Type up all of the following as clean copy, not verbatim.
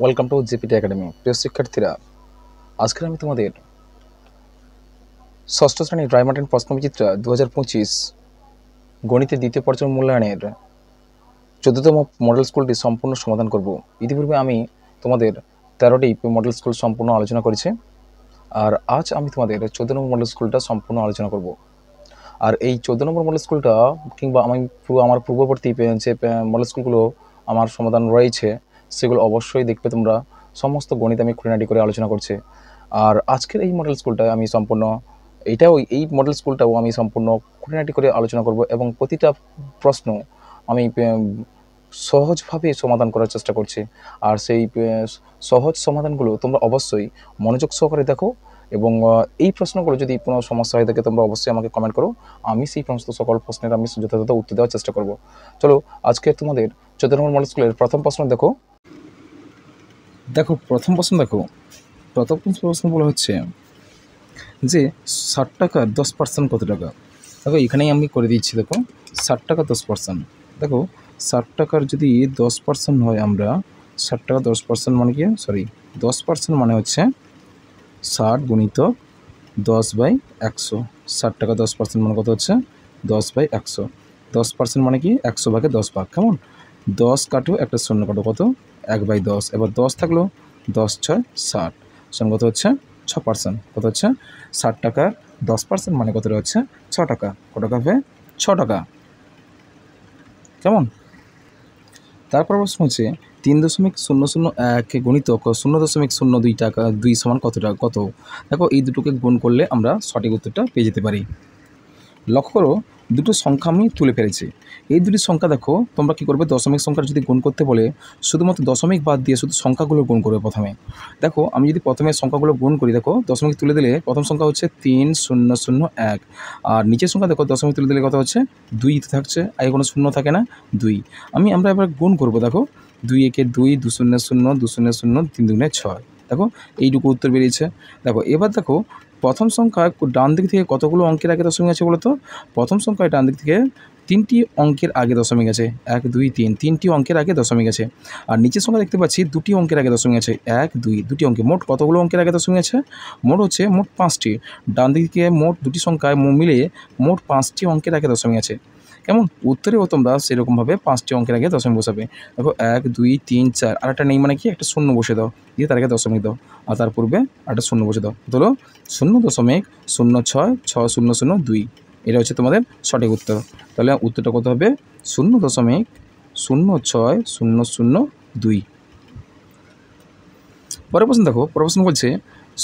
Welcome to GPT academy. প্রিয় শিক্ষার্থীরা, আজকে আমি তোমাদের ষষ্ঠ শ্রেণীর রায়মার্টিন প্রশ্নবিচিত্রা 2025 গণিতের দ্বিতীয় পর্যায় মূল্যায়নের 14তম মডেল স্কুলটি সম্পূর্ণ সমাধান করব। ইতিপূর্বে আমি তোমাদের 13টি মডেল স্কুল সম্পূর্ণ আলোচনা করেছি, আর আজ আমি তোমাদের 14 নম্বর মডেল স্কুলটা সম্পূর্ণ আলোচনা করব। আর এই 14 নম্বর মডেল স্কুলটা কিংবা আমার পূর্ববর্তী যে মডেল স্কুলগুলো আমার সমাধান রয়েছে সেগুলো অবশ্যই দেখবে তোমরা। সমস্ত গণিত আমি খুঁটিনাটি করে আলোচনা করছি। আর আজকের এই মডেল স্কুলটা আমি সম্পূর্ণ এই মডেল স্কুলটাও আমি সম্পূর্ণ খুঁটিনাটি করে আলোচনা করব এবং প্রতিটা প্রশ্ন আমি সহজভাবে সমাধান করার চেষ্টা করছি। আর সেই সহজ সমাধানগুলো তোমরা অবশ্যই মনোযোগ সহকারে দেখো এবং এই প্রশ্নগুলো যদি কোনো সমস্যা হয়ে থাকে তোমরা অবশ্যই আমাকে কমেন্ট করো। আমি সেই সমস্ত সকল প্রশ্নের আমি যথাযথ উত্তর দেওয়ার চেষ্টা করব। চলো, আজকে তোমাদের 14 নম্বর মডেল স্কুলের প্রথম প্রশ্ন দেখো। প্রথম প্রশ্ন বলা হচ্ছে যে 60 টাকার 10% কত টাকা। দেখো এখানেই আমি করে দিচ্ছি। দেখো 60 টাকা 10%। দেখো 60 টাকার যদি 10% হয়, আমরা 60 টাকা 10% মানে কি, 10% মানে হচ্ছে 60 গুণিত 10/100। 60 টাকা 10% মানে কত হচ্ছে 10/100। 10% মানে কি 100 ভাগে 10 ভাগ। কেমন? 10 কাটো, একটা শূন্য কাটো, কত 1/10। এবার 10 থাকলো, 10 6 60 সমান কত হচ্ছে 6%। কত হচ্ছে 60 টাকার 10% মানে কত হচ্ছে 6 টাকা। কত টাকা হবে 6 টাকা। কেমন? তারপর প্রশ্ন হচ্ছে 3.001 গুণিতক 0.02 টাকা 2 সমান কত টাকা কত। দেখো এই দুটোকে গুণ করলে আমরা সঠিক উত্তরটা পেয়ে যেতে পারি। লক্ষ্য করো, দুটো সংখ্যা আমি তুলে ফেলেছি। এই দুটি সংখ্যা দেখো, তোমরা কী করবে, দশমিক সংখ্যার যদি গুণ করতে বলে শুধুমাত্র দশমিক বাদ দিয়ে শুধু সংখ্যাগুলো গুণ করবে প্রথমে। দেখো আমি যদি প্রথমে সংখ্যাগুলো গুণ করি, দেখো দশমিক তুলে দিলে প্রথম সংখ্যা হচ্ছে 3001, আর নিচের সংখ্যা দেখো দশমিক তুলে দিলে কত হচ্ছে 2 থাকছে, আগে কোনো শূন্য থাকে না 2। আমরা এবার গুণ করবো। দেখো 2 একে 2, 2 শূন্য 0, 2 শূন্য 0, 3 দুগুণে 6। দেখো এইটুকু উত্তর বেরিয়েছে। দেখো এবার দেখো প্রথম সংখ্যা ডান দিক থেকে কতগুলো অঙ্কের আগে দশমিক আছে বলো তো। প্রথম সংখ্যায় ডান দিক থেকে 3টি অঙ্কের আগে দশমিক আছে, 1 2 3, 3টি অঙ্কের আগে দশমিক আছে। আর নিচের সংখ্যা দেখতে পাচ্ছি 2টি অঙ্কের আগে দশমিক আছে, 1 2, 2টি অঙ্কে। মোট কতগুলো অঙ্কের আগে দশমিক আছে? মোট 5টি। ডান দিক থেকে মোট দুটি সংখ্যায় মিলে মোট 5টি অঙ্কের আগে দশমিক আছে। কেমন? উত্তরেও তোমরা সেরকমভাবে 5টি অঙ্কের আগে দশমিক বসাবে। দেখো 1 2 3 4, আর একটা নেই মানে কি, একটা শূন্য বসে দাও, দিয়ে তার আগে দশমিক দাও, আর তার পূর্বে একটা শূন্য বসে দাও। ধরো 0.066002। এটা হচ্ছে তোমাদের সঠিক উত্তর। তাহলে উত্তরটা কত হবে 0.06002। পরের প্রশ্ন দেখো, পরের প্রশ্ন বলছে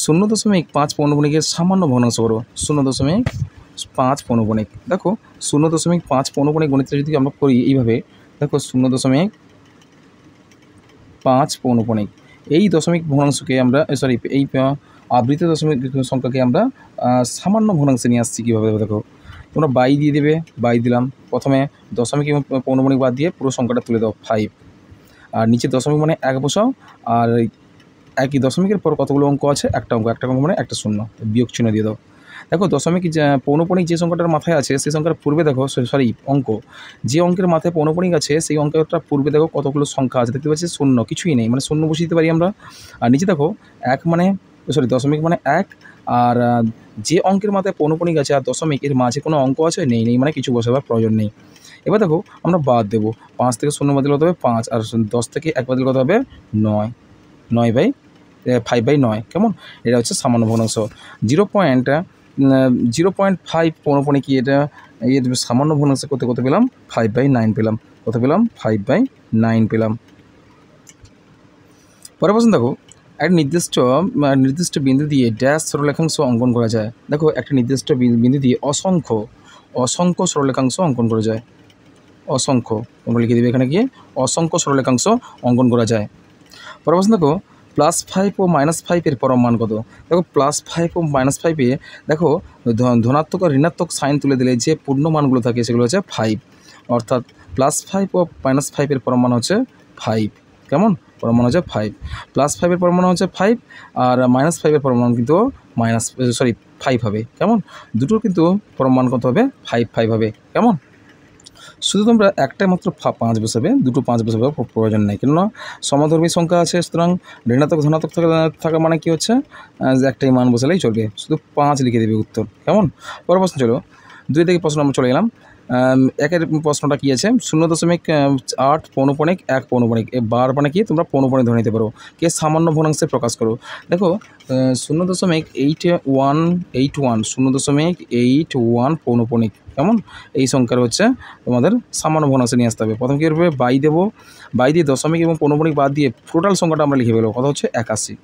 0.5 পৌনঃপুনিকের সামান্য ভগ্নাংশ করো। 0.5 পৌনঃপুনিক। দেখো 0.5 পৌনঃপুনিক গণিতটা যদি আমরা করি এইভাবে, দেখো 0.5 পৌনঃপুনিক, এই দশমিক ভগ্নাংশকে আমরা এই আবৃত দশমিক সংখ্যাকে আমরা সামান্য ভগ্নাংশে নিয়ে আসছি কীভাবে। দেখো তোমরা বাই দিয়ে দেবে, বাই দিলাম, প্রথমে দশমিক এবং পৌনঃপুনিক বাদ দিয়ে পুরো সংখ্যাটা তুলে দাও 5, আর নিচে দশমিক মানে 1 বসাও, আর একই দশমিকের পর কতগুলো অঙ্ক আছে, একটা অঙ্ক মানে একটা শূন্য, বিয়োগ চিহ্ন দিয়ে দাও। দেখো দশমিক পৌনঃপুনিক যে সংখ্যাটার মাথায় আছে সেই সংখ্যার পূর্বে দেখো, অঙ্ক যে অঙ্কের মাথায় পৌনঃপুনিক আছে সেই অঙ্কটা পূর্বে দেখো কতগুলো সংখ্যা আছে, দেখতে পাচ্ছি শূন্য, কিছুই নেই, মানে শূন্য বসিয়ে দিতে পারি আমরা। আর নিচে দেখো দশমিক মানে 1, আর যে অঙ্কের মাথায় পৌনঃপুনিক আছে আর দশমিক এর মাঝে কোনো অঙ্ক আছে, নেই মানে কিছু বসাবার প্রয়োজন নেই। এবার দেখো আমরা বাদ দেবো, 5 থেকে 0 বাদ দিলে কত হবে 5, আর 10 থেকে 1 বাদ দিলে কত হবে 9, 5/9। কেমন? এটা হচ্ছে সামান্য ভগ্নাংশ। 0.5 পৌনঃপুনিক কি, এটা সামান্য ভগ্নাংশ করতে কত পেলাম 5/9 পেলাম। কত পেলাম 5/9 পেলাম। পরের প্রশ্ন দেখো, একটা নির্দিষ্ট বিন্দু দিয়ে ড্যাশ সরলরেখাংশ অঙ্কন করা যায়। দেখো একটা নির্দিষ্ট বিন্দু দিয়ে অসংখ্য সরলরেখাংশ অঙ্কন করা যায়। অসংখ্য, তোমরা লিখে দেবে এখানে গিয়ে, অসংখ্য সরলরেখাংশ অঙ্কন করা যায়। পরের প্রশ্ন দেখো, +5 ও -5 এর পরম মান কত। দেখো +5 ও -5-এ দেখো ধনাত্মক আর ঋণাত্মক সাইন তুলে দিলে যে পূর্ণ মানগুলো থাকে সেগুলো হচ্ছে 5, অর্থাৎ +5 ও -5 এর পরম মান হচ্ছে 5। কেমন? পরম মান হচ্ছে 5, +5 এর পরম মান হচ্ছে 5, আর -5 এর পরম মান কিন্তু 5 হবে। কেমন? দুটোর কিন্তু পরম মান কত হবে 5 হবে। কেমন? শুধু তোমরা একটাই মাত্র 5 বসাবে, দুটো 5 বসাবে প্রয়োজন নেই, কেননা সমধর্মী সংখ্যা আছে, সুতরাং ঋণাত্মক ধনাত্মক থাকা মানে কি হচ্ছে যে একটাই মান বসালেই চলবে, শুধু 5 লিখে দেবে উত্তর। কেমন? পরের প্রশ্ন চলো, 2 থেকে প্রশ্ন আমরা চলে গেলাম। একের প্রশ্নটা কী আছে, 0.8 পৌনপণিক 1 পৌনপণিক, এ বার মানে কি তোমরা পৌনপণিক ধরে নিতে পারো, কে সামান্য ভগ্নাংশে প্রকাশ করো। দেখো 0.8181 0.81 পৌনপণিক, কেমন? এই সংখ্যার হচ্ছে তোমাদের সামান্য ভগ্নাংশে নিয়ে আসতে হবে। প্রথম কী করবে, বাই দেবো, বাই দিয়ে দশমিক এবং পৌনপণিক বাদ দিয়ে টোটাল সংখ্যাটা আমরা লিখে ফেলবো, কত হচ্ছে 81,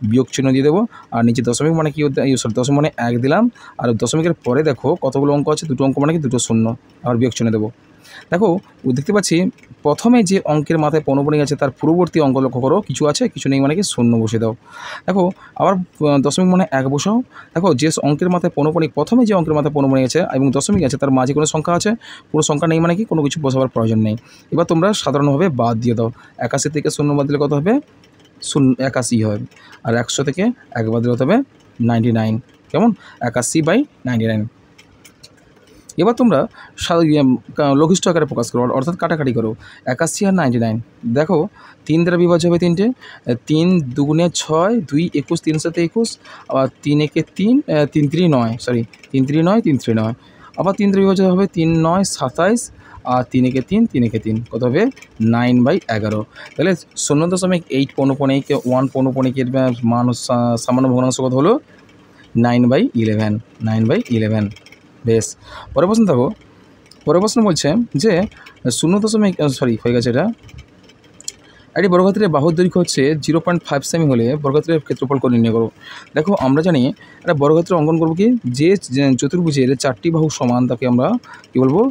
বিয়োগ চিহ্ন দিয়ে দেবো, আর নিচে দশমিক মানে কি, দশমিক মানে 1 দিলাম, আর দশমিকের পরে দেখো কতগুলো অঙ্ক আছে, দুটো অঙ্ক মানে কি দুটো শূন্য, আবার বিয়োগ চিহ্ন দেবো। দেখো দেখতে পাচ্ছি প্রথমে যে অঙ্কের মাথায় পৌনপণিক আছে তার পূর্ববর্তী অঙ্ক লক্ষ্য করো, কিছু আছে কিছু নেই মানে কি শূন্য বসে দাও। দেখো আবার দশমিক মানে 1 বসাও। দেখো যে অঙ্কের মাথায় পৌনপণিক, প্রথমে যে অঙ্কের মাথায় পৌনপণিক আছে এবং দশমিক আছে তার মাঝে কোনো সংখ্যা আছে, কোনো সংখ্যা নেই মানে কি কোনো কিছু বসাবার প্রয়োজন নেই। এবার তোমরা সাধারণভাবে বাদ দিয়ে দাও, 81 থেকে 0 বাদ দিলে কত হবে, 81 হয়, আর 100 থেকে 1 বাদ দিলে কত হবে 99, কেমন? 81/99। এবার তোমরা লঘিষ্ঠ আকারে প্রকাশ করো, অর্থাৎ কাটাকাটি করো, 81 আর 99। দেখো 3 দ্বারা বিভাজ্য হবে 3টে, 3 দুগুণে 6, 2 21, 3 7 21, আবার 3 একে 3, 3 3 9, সরি 3 3 9, 3 3 9, আবার 3 দ্বারা বিভাজ্য হবে 3 9 27, আর 3 একে 3, 3 একে 3, কত হবে 9/11। তাহলে 0.8 পৌনপণিক 1 পৌনপণিকের মান সামান্য ভগ্নাংশ কত হলো 9/11, 9/11। বেশ, পরের প্রশ্ন দেখো, পরের প্রশ্ন বলছে যে 0. হয়ে গেছে এটা, একটি বর্গক্ষেত্রের বাহুর দৈর্ঘ্য হচ্ছে 0.5 সেমি হলে বর্গক্ষেত্রের ক্ষেত্রফল করে নির্ণয় করো। দেখো আমরা জানি একটা বর্গক্ষেত্র অঙ্কন করবো কি, যে চতুর্ভুজের 4টি বাহু সমান তাকে আমরা কী বলবো,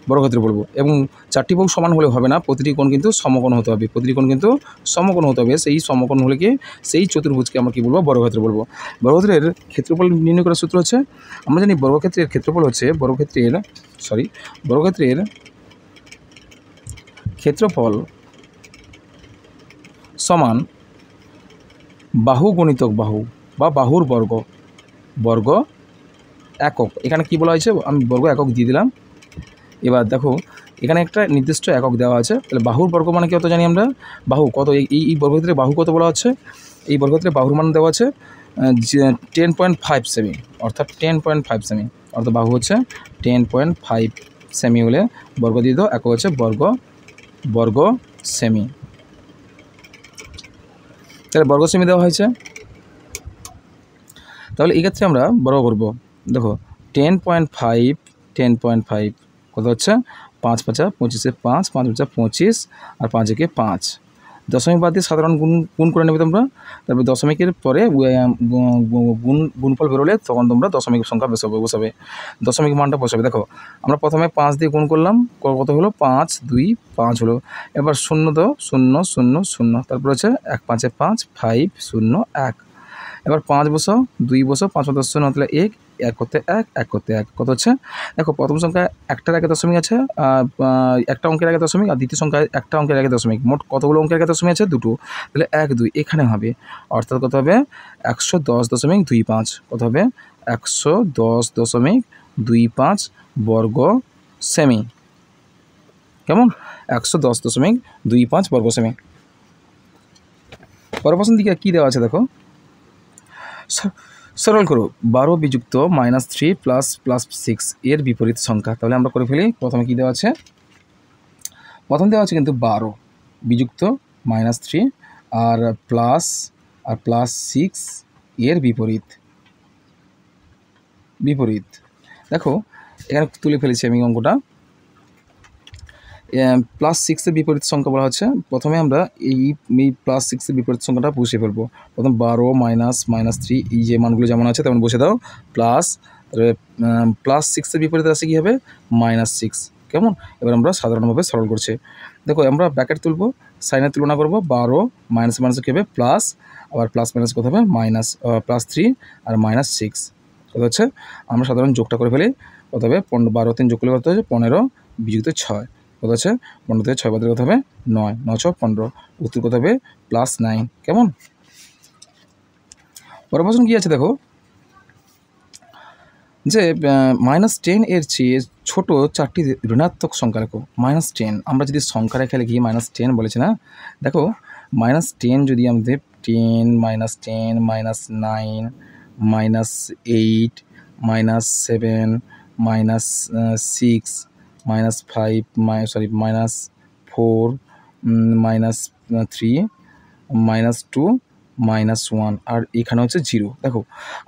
বর্গক্ষেত্র বলবো। এবং 4টি বাহু সমান হলে হবে না, প্রতিটি কোণ কিন্তু সমকোণ হতে হবে, প্রতিটি কোণ কিন্তু সমকোণ হতে হবে। সেই সমকোণ হলে কি সেই চতুর্ভুজকে আমরা কী বলবো, বর্গক্ষেত্র বলবো। বর্গক্ষেত্রের ক্ষেত্রফল নির্ণয় করার সূত্র হচ্ছে, আমরা জানি বর্গক্ষেত্রের ক্ষেত্রফল হচ্ছে বর্গক্ষেত্রের ক্ষেত্রফল সমান বাহু গুণিতক বাহু বা বাহুর বর্গ একক। এখানে কি বলা হয়েছে, আমি বর্গ একক দিয়ে দিলাম। এবার দেখো এখানে একটা নির্দিষ্ট একক দেওয়া আছে, তাহলে বাহুর বর্গ মানে কত জানি আমরা, বাহু কত, এই বর্গক্ষেত্রে বাহু কত বলা হচ্ছে, এই বর্গক্ষেত্রে বাহুর মান দেওয়া আছে 10.5 সেমি, অর্থাৎ 10.5 সেমি, অর্থাৎ বাহু হচ্ছে 10.5 সেমি হলে বর্গ দিয়ে দাও, একক হচ্ছে বর্গ সেমি। তাহলে বর্গ সেমি দেওয়া হয়েছে, তাহলে এক্ষেত্রে আমরা বর্গ করব। দেখো 10.5 কত হচ্ছে 5 5 25, 5 5 25, আর 5 একে 5, দশমিক বাদ দিয়ে সাধারণ গুণ করে নেবে তোমরা। তারপর দশমিকের পরে গুণফল বেরোলে তখন তোমরা দশমিক সংখ্যা বসাবে, দশমিক মানটা বসাবে। দেখো আমরা প্রথমে 5 দিয়ে গুণ করলাম, কত হলো 5 2 5 হলো। এবার 0 দাও, 0 0 0, তারপর হচ্ছে 1 5 5 5 0 1। এবার 5 বসাও, 2 বসাও, 5 10 0, তাহলে 1 করতে 1 করতে 1, কত হচ্ছে, দেখো প্রথম সংখ্যা একটার আগে দশমিক আছে, একটা অঙ্কের আগে দশমিক, আর দ্বিতীয় সংখ্যায় একটা অঙ্কের আগে দশমিক, মোট কতগুলো অঙ্কের আগে দশমিক আছে, দুটো, তাহলে 1 2 এখানে হবে, অর্থাৎ কত হবে 110.25, কত হবে 110.25 বর্গ সেমি, কেমন, 110.25 বর্গ সেমি। পরের প্রশ্ন দিকে কী দেওয়া আছে দেখো, সরল করো 12 বিযুক্ত -3 প্লাস 6 এর বিপরীত সংখ্যা। তাহলে আমরা করে ফেলি, প্রথমে কী দেওয়া আছে, প্রথম দেওয়া আছে কিন্তু 12 বিযুক্ত -3 আর প্লাস 6 এর বিপরীত। দেখো এখানে তুলে ফেলেছি আমি অঙ্কটা, +6 এর বিপরীত সংখ্যা বলা হচ্ছে। প্রথমে আমরা এই +6 এর বিপরীত সংখ্যাটা বসিয়ে ফেলবো। প্রথম 12 -3 এই যে মানগুলো যেমন আছে তেমন বসে দাও, +6 এর বিপরীতে আছে কী হবে -6, কেমন। এবার আমরা সাধারণভাবে সরল করছি। দেখো আমরা ব্র্যাকেট তুলবো, সাইনের তুলনা করবো, 12 মাইনাস কী হবে প্লাস, আবার প্লাস মাইনাস কত হবে +3 আর -6, কত হচ্ছে, আমরা সাধারণ যোগটা করে ফেলি, কত হবে 12 3 যোগ করলে কত হচ্ছে 15 বিযুক্ত 6, কত আছে 15 থেকে 6 বাদ দিলে কত হবে 9, 9 6 15, উত্তর কত হবে +9, কেমন। পরের প্রশ্ন কী আছে দেখো, যে -10 এর চেয়ে ছোট 4টি ঋণাত্মক সংখ্যা লেখো। -10 আমরা যদি সংখ্যা রেখে লিখি -10 বলেছে না, দেখো -10 যদি আমাদের 10 -10 -9 -8 -7 -6 -5 -4 -3 -2 -1 আর এখানে হচ্ছে 0। দেখো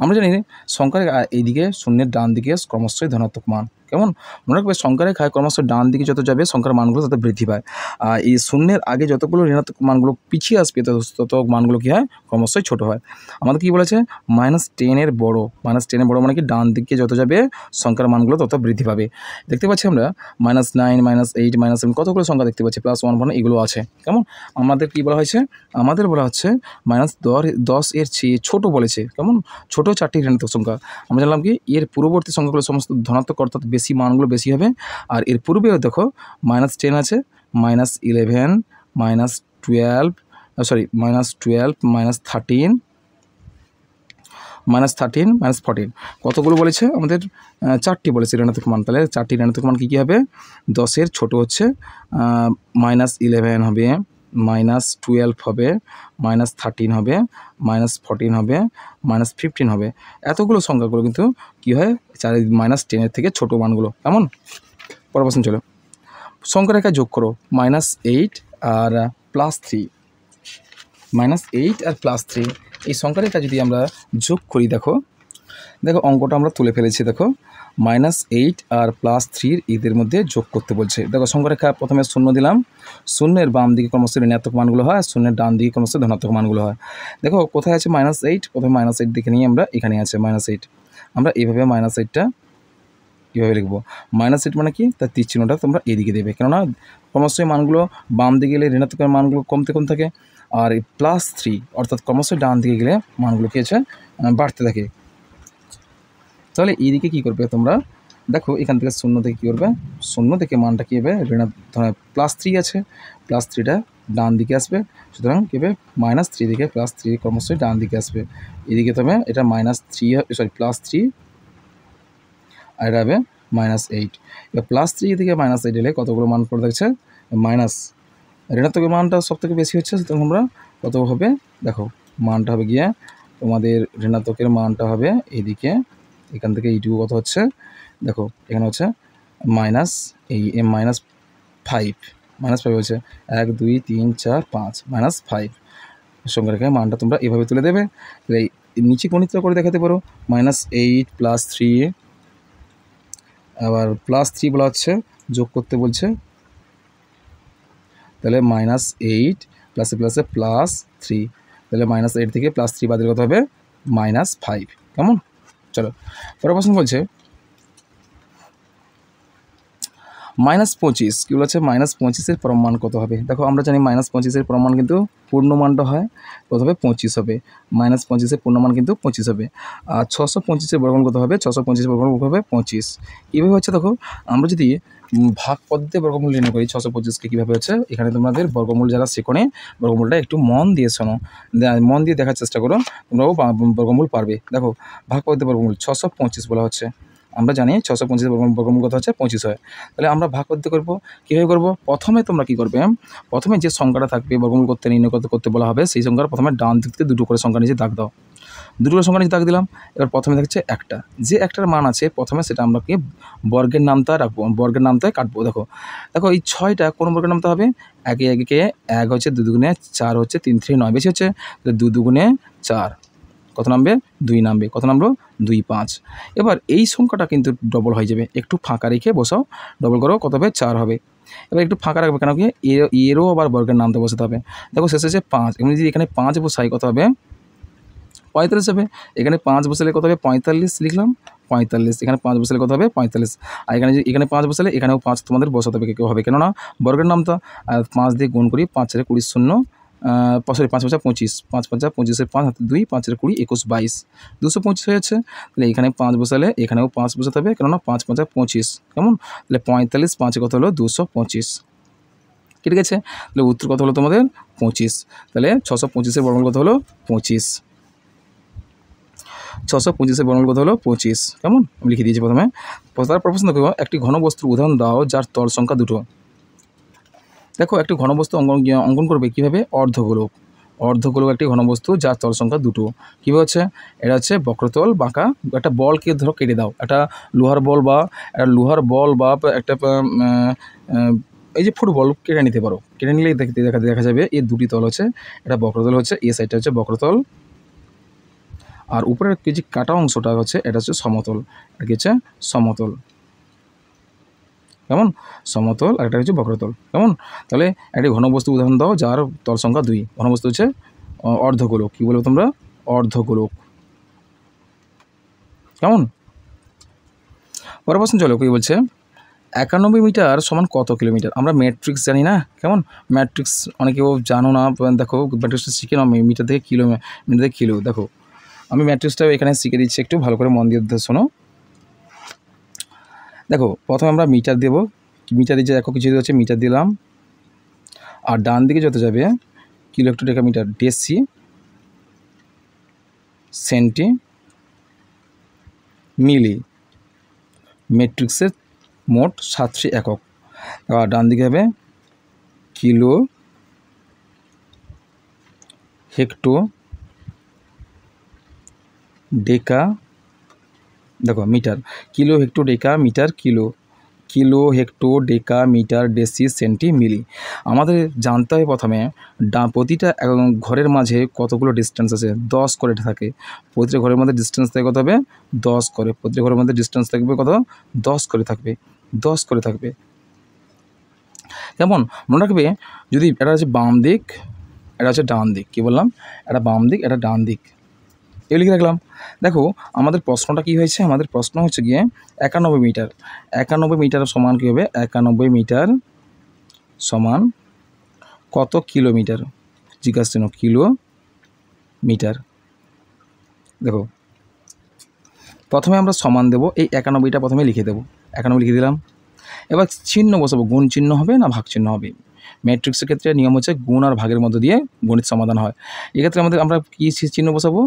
আমরা জানি সংখ্যার এইদিকে শূন্যের ডান দিকে ক্রমশই ধনাত্মক মান। কেমন মনে রাখবে, সংখ্যা রেখায় ক্রমশ ডান দিকে যত যাবে সংখ্যার মানগুলো তত বৃদ্ধি পায়। আর এই শূন্যের আগে যতগুলো ঋণাত্মক মানগুলো পিছিয়ে আসবে তত মানগুলো কী হয়, ক্রমশই ছোট হয়। আমাদের কী বলেছে, -10 এর বড়, -10 এর বড় মানে কি ডান দিকে যত যাবে সংখ্যার মানগুলো তত বৃদ্ধি পাবে। দেখতে পাচ্ছি আমরা -9 -8 -7 কতগুলো সংখ্যা দেখতে পাচ্ছি, +1 এগুলো আছে। কেমন আমাদের কী বলা হয়েছে, আমাদের বলা হচ্ছে -10 এর চেয়ে ছোট বলেছে। কেমন ছোট 4টি ঋণাত্মক সংখ্যা। আমরা জানলাম কি এর পূর্ববর্তী সংখ্যাগুলো সমস্ত ধনাত্মক, অর্থাৎ বেশি মানগুলো বেশি হবে। আর এর পূর্বেও দেখো -10 আছে, -11 -12 -13 -14 কতগুলো বলেছে আমাদের, 4টি বলেছে ঋণাত্মক মান। তাহলে 4টি ঋণাত্মক মান কী কী হবে, 10-এর ছোটো হচ্ছে -11 হবে, -12 হবে, -13 হবে, -14 হবে, -15 হবে। এতগুলো সংখ্যাগুলো কিন্তু কী হয়, -10 থেকে ছোটো মানগুলো। কেমন পরের প্রশ্ন চলো, সংখ্যা রেখায় যোগ করো -8 আর +3। -8 আর +3 এই সংখ্যা রেখা যদি আমরা যোগ করি, দেখো অঙ্কটা আমরা তুলে ফেলেছি। দেখো -8 আর +3 এদের মধ্যে যোগ করতে বলছে। দেখো সংখ্যা রেখা প্রথমে 0 দিলাম, শূন্যের বাম দিকে ক্রমশ ঋণাত্মক মানগুলো হয়, আর শূন্যের ডান দিকে ক্রমশ ধনাত্মক মানগুলো হয়। দেখো কোথায় আছে -8, প্রথমে -8 দেখে নিয়ে আমরা এখানে আছে -8। আমরা এইভাবে -8টা কীভাবে লিখবো, -8 মানে কি, তার তীর চিহ্নটা তোমরা এদিকে দেবে, কেননা ক্রমশই মানগুলো বাম দিকে গেলে ঋণাত্মকের মানগুলো কমতে থাকে, আর এই +3 অর্থাৎ ক্রমশই ডান দিকে গেলে মানগুলো কী হচ্ছে, বাড়তে থাকে। তাহলে এইদিকে কী করবে তোমরা, দেখো এখান থেকে 0 থেকে কী করবে, 0 থেকে মানটা কী হবে, +3 আছে, +3টা ডান দিকে আসবে, সুতরাং কী হবে, -3 থেকে +3 ক্রমশই ডান দিকে আসবে। এদিকে তবে এটা +3 আর এটা হবে -8। এবার +3 থেকে -8 এলে কতগুলো মান পড়ে থাকছে, ঋণাত্মকের মানটা সবথেকে বেশি হচ্ছে, সুতরাং আমরা কত হবে, দেখো মানটা হবে গিয়ে তোমাদের ঋণাত্মকের মানটা হবে এইদিকে, এখান থেকে এইটুকু কত হচ্ছে, দেখো এখানে হচ্ছে -5 হচ্ছে 1 2 3 4 5 -5 সংখ্যা রেখায় মানটা তোমরা এভাবে তুলে দেবে। তাহলে নিচে গণিত করে দেখাতে পারো, -8 +3, আবার +3 বলা হচ্ছে, যোগ করতে বলছে, তাহলে -8 প্লাসে +3, তাহলে -8 থেকে +3 বাদের কত হবে, -5। কেমন চলো পরের প্রশ্ন বলছে -25, কী বলেছে, -25-এর পরম মান কত হবে। দেখো আমরা জানি -25-এর পরম মান কিন্তু পূর্ণ মানটা হয় কত হবে, 25 হবে। -25-এর পূর্ণ মান কিন্তু 25 হবে। আর 625-এর বর্গমূল কত হবে, 625-এর বর্গমূল হবে 25। কীভাবে হচ্ছে, দেখো আমরা যদি ভাগ পদ্ধতিতে বর্গমূল নির্ণয় করি 625-কে, কীভাবে হচ্ছে, এখানে তোমাদের বর্গমূল যারা শেখোনি বর্গমূলটা একটু মন দিয়ে শোনো, মন দিয়ে দেখার চেষ্টা করো, তোমরাও বর্গমূল পারবে। দেখো ভাগ পদ্ধতিতে বর্গমূল 625 বলা হচ্ছে, আমরা জানি 625-এর বর্গমূল কত হচ্ছে, 25 হয়। তাহলে আমরা ভাগ করতে করবো, কীভাবে করবো, প্রথমে তোমরা কী করবে, প্রথমে যে সংখ্যাটা থাকবে বর্গমূল করতে নির্ণয় করতে বলা হবে, সেই সংখ্যার প্রথমে ডান দিক থেকে দুটো করে সংখ্যা নিচে দাগ দাও, দুটো করে সংখ্যা নিচে দাগ দিলাম। এবার প্রথমে থাকছে একটা, যে একটার মান আছে প্রথমে সেটা আমরা কি বর্গের নামটা রাখবো, বর্গের নামটায় কাটবো। দেখো এই 6টা কোন বর্গের নামতে হবে, 1 হচ্ছে 2 দুগুণে 4 হচ্ছে 3 3 9 বেশি হচ্ছে, 2 দুগুণে 4 কত নামবে, 2 নামবে, কত নামলো 2 5। এবার এই সংখ্যাটা কিন্তু ডবল হয়ে যাবে, একটু ফাঁকা রেখে বসাও, ডবল করো কত হবে, 4 হবে। এবার একটু ফাঁকা রাখবে, কেন কি এরও আবার বর্গের নামতে বসাতে হবে। দেখো শেষে হচ্ছে 5, এমনি যদি এখানে 5 বসাই কত হবে, 45 হবে। এখানে 5 বসালে কত হবে, 45 লিখলাম, 45, এখানে 5 বসালে কত হবে, 45। আর এখানে 5 বসালে এখানেও 5 তোমাদের বসাতে হবে, কেননা বর্গের নামটা। আর 5 দিয়ে গুণ করি, 5 4 20 শূন্য, 5 5 25, 5 5 25-এর 5 হাতে 2, 5 20 21 22, 225 হয়ে যাচ্ছে। তাহলে এখানে 5 বসালে এখানেও 5 বসাতে হবে, কেননা 5 5 25। কেমন, তাহলে 45 5 কত হলো, 225। ঠিক আছে, তাহলে উত্তর কত হলো তোমাদের, 25। তাহলে 625-এর বর্গমূল কত হলো, 25। 625 বর্গমূল কত হলো 25। কেমন আমি লিখে দিয়েছি প্রথমে। তারপর প্রশ্ন দেখো, একটি ঘনবস্তুর উদাহরণ দাও যার তল সংখ্যা দুটো। দেখো একটি ঘনবস্তু অঙ্কন করবে কীভাবে, অর্ধগোলক। অর্ধগোলক একটি ঘনবস্তু যার তল সংখ্যা দুটো। কীভাবে হচ্ছে, এটা হচ্ছে বক্রতল বাঁকা। একটা বলকে ধরো কেটে দাও, একটা লোহার বল বা একটা এই যে ফুটবল কেটে নিতে পারো, কেটে নিলেই দেখা যাবে এই দুটি তল হচ্ছে, এটা বক্রতল হচ্ছে, এই সাইডটা হচ্ছে বক্রতল, আর উপরের যে কাটা অংশটা হচ্ছে এটা হচ্ছে সমতল। এটা কি হচ্ছে সমতল, কেমন সমতল, আর একটা হচ্ছে বক্রতল। কেমন, তাহলে একটি ঘনবস্তু উদাহরণ দাও যার তল সংখ্যা 2। ঘনবস্তু হচ্ছে অর্ধগোলক। কী বলবো তোমরা, অর্ধগোলক। কেমন, পরের প্রশ্ন চলো, কী বলছে, 91 মিটার সমান কত কিলোমিটার। আমরা ম্যাট্রিক্স জানি না, কেমন ম্যাট্রিক্স অনেকেও জানো না, দেখো ম্যাট্রিক্সটা শিখে নাও, মিটার থেকে কিলো, মিটার থেকে কিলো। দেখো আমি ম্যাট্রিক্সটা এখানে শিখে দিচ্ছি, একটু ভালো করে মন দিয়ে শোনো। দেখো প্রথমে আমরা মিটার দেবো, মিটার যে একক কিছু হচ্ছে মিটার দিলাম, আর ডান দিকে যত যাবে kilo hecto decametre deci centi milli, ম্যাট্রিক্সের মোট 7টি একক। আর ডান দিকে হবে কিলো হেক্টর ডেকা, দেখো metre, kilo hecto deca metre kilo, kilo hecto deca metre deci centi milli. আমাদের জানতে হবে প্রথমে প্রতিটা ঘরের মাঝে কতগুলো ডিস্টেন্স আছে, 10 করে থাকে। প্রতিটা ঘরের মধ্যে ডিস্টেন্স থাকে কত হবে, 10 করে। প্রতিটা ঘরের মধ্যে ডিস্টেন্স থাকবে কত, 10 করে থাকবে, 10 করে থাকবে। কেমন, মনে রাখবে, যদি এটা হচ্ছে বাম দিক, এটা হচ্ছে ডান দিক, কী বললাম, এটা বাম দিক, এটা ডান দিক, এগুলো লিখে রাখলাম। দেখো আমাদের প্রশ্নটা কী হয়েছে, আমাদের প্রশ্ন হচ্ছে গিয়ে 91 মিটার। 91 মিটার সমান কী হবে, 91 মিটার সমান কত কিলোমিটার, জিজ্ঞাসা চিহ্ন, কিলোমিটার। দেখো প্রথমে আমরা সমান দেবো, এই 91টা প্রথমে লিখে দেবো, 91 লিখে দিলাম। এবার চিহ্ন বসাবো, গুণ চিহ্ন হবে না ভাগ চিহ্ন হবে। ম্যাট্রিক্সের ক্ষেত্রে নিয়ম হচ্ছে গুণ আর ভাগের মধ্য দিয়ে গণিত সমাধান হয়। এক্ষেত্রে আমরা কী চিহ্ন বসাবো,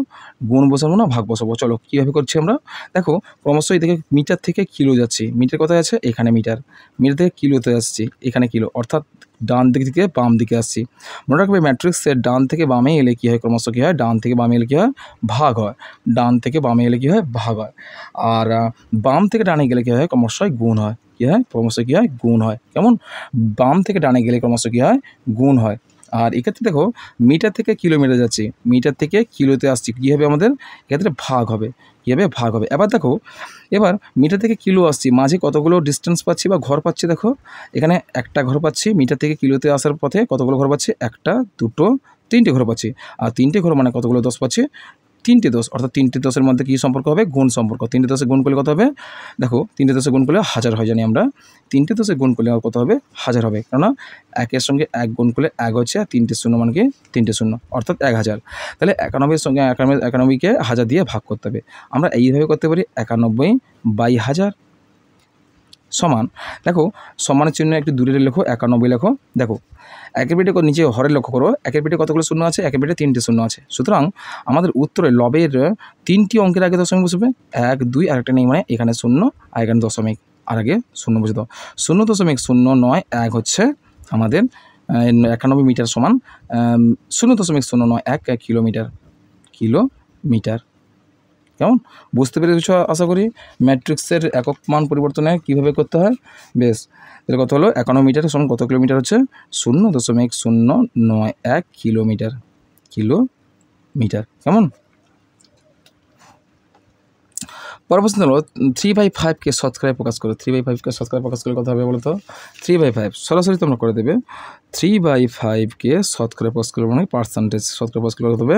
গুণ বসাবো না ভাগ বসাবো। চলো কীভাবে করছি আমরা, দেখো ক্রমশই দেখে মিটার থেকে কিলো যাচ্ছি, মিটার কোথায় আছে, এখানে মিটার, মিটার থেকে কিলোতে আসছি, এখানে কিলো, অর্থাৎ ডান দিক থেকে বাম দিকে আসছি। মনে রাখবে ম্যাট্রিক্সের ডান থেকে বামে এলে কী হয়, ক্রমশ কী হয়, ডান থেকে বামে এলে কী হয়, ভাগ হয়। ডান থেকে বামে এলে কী হয়, ভাগ হয়। আর বাম থেকে ডানে গেলে কী হয়, ক্রমশই গুণ হয়। কী হয়, ক্রমশ কী হয়, গুণ হয়। কেমন, বাম থেকে ডানে গেলে ক্রমশ কী হয়, গুণ হয়। আর এক্ষেত্রে দেখো মিটার থেকে কিলোমিটার যাচ্ছি, মিটার থেকে কিলোতে আসছি, কী হবে আমাদের এক্ষেত্রে ভাগ হবে, কী হবে, ভাগ হবে। এবার দেখো, এবার মিটার থেকে কিলো আসছি, মাঝে কতগুলো ডিস্টেন্স পাচ্ছি বা ঘর পাচ্ছি, দেখো এখানে একটা ঘর পাচ্ছি, মিটার থেকে কিলোতে আসার পথে কতগুলো ঘর পাচ্ছি, 1, 2, 3টে ঘর পাচ্ছি। আর 3টে ঘর মানে কতগুলো 10 পাচ্ছি, 3টে 10, অর্থাৎ 3টে 10-এর মধ্যে কী সম্পর্ক হবে, গুণ সম্পর্ক। 3টে 10-এ গুণ করলে কত হবে, দেখো 3টে 10-এ গুণ করলে 1000 হয়, জানি আমরা। 3টে 10-এ গুণ করলে কত হবে, 1000 হবে, কেননা 1-এর সঙ্গে 1 গুণ করলে 1 হচ্ছে, আর 3টে শূন্য মানে কি 3টে শূন্য, অর্থাৎ 1000। তাহলে 91-এর সঙ্গে 91-কে 1000 দিয়ে ভাগ করতে হবে। আমরা এইভাবে করতে পারি, 91/1000 সমান, দেখো সমানের চিহ্ন একটু দূরে লেখো, 91 লেখো। দেখো একের পেটে নিচে হরে লক্ষ্য করো, একের পেটে কতগুলো শূন্য আছে, একের পেটে 3টে শূন্য আছে। সুতরাং আমাদের উত্তরে লবের 3টি অঙ্কের আগে দশমিক বসবে, 1, 2, আরেকটা নেই, মানে এখানে শূন্য আর এখানে দশমিক, আর আগে শূন্য বসে দাও। 0.091 হচ্ছে আমাদের 91 মিটার সমান 0.091 কিলোমিটার, কিলোমিটার। কেমন, বুঝতে পেরেছ আশা করি ম্যাট্রিক্সের একক মান পরিবর্তনে কীভাবে করতে হয়। বেশ, তাহলে কত হলো, 91 মিটার সমান কত কিলোমিটার হচ্ছে, 0.091 কিলোমিটার, কিলোমিটার। কেমন, পরের প্রশ্ন হলো 3/5কে শতকরায় প্রকাশ করো। 3/5কে শতকরায় প্রকাশ করলে কথা হবে বলো তো, 3/5 সরাসরি তোমরা করে দেবে। 3/5কে শতকরায় প্রকাশ করলে মানে পার্সেন্টেজ, শতকরা প্রকাশ করলে হবে,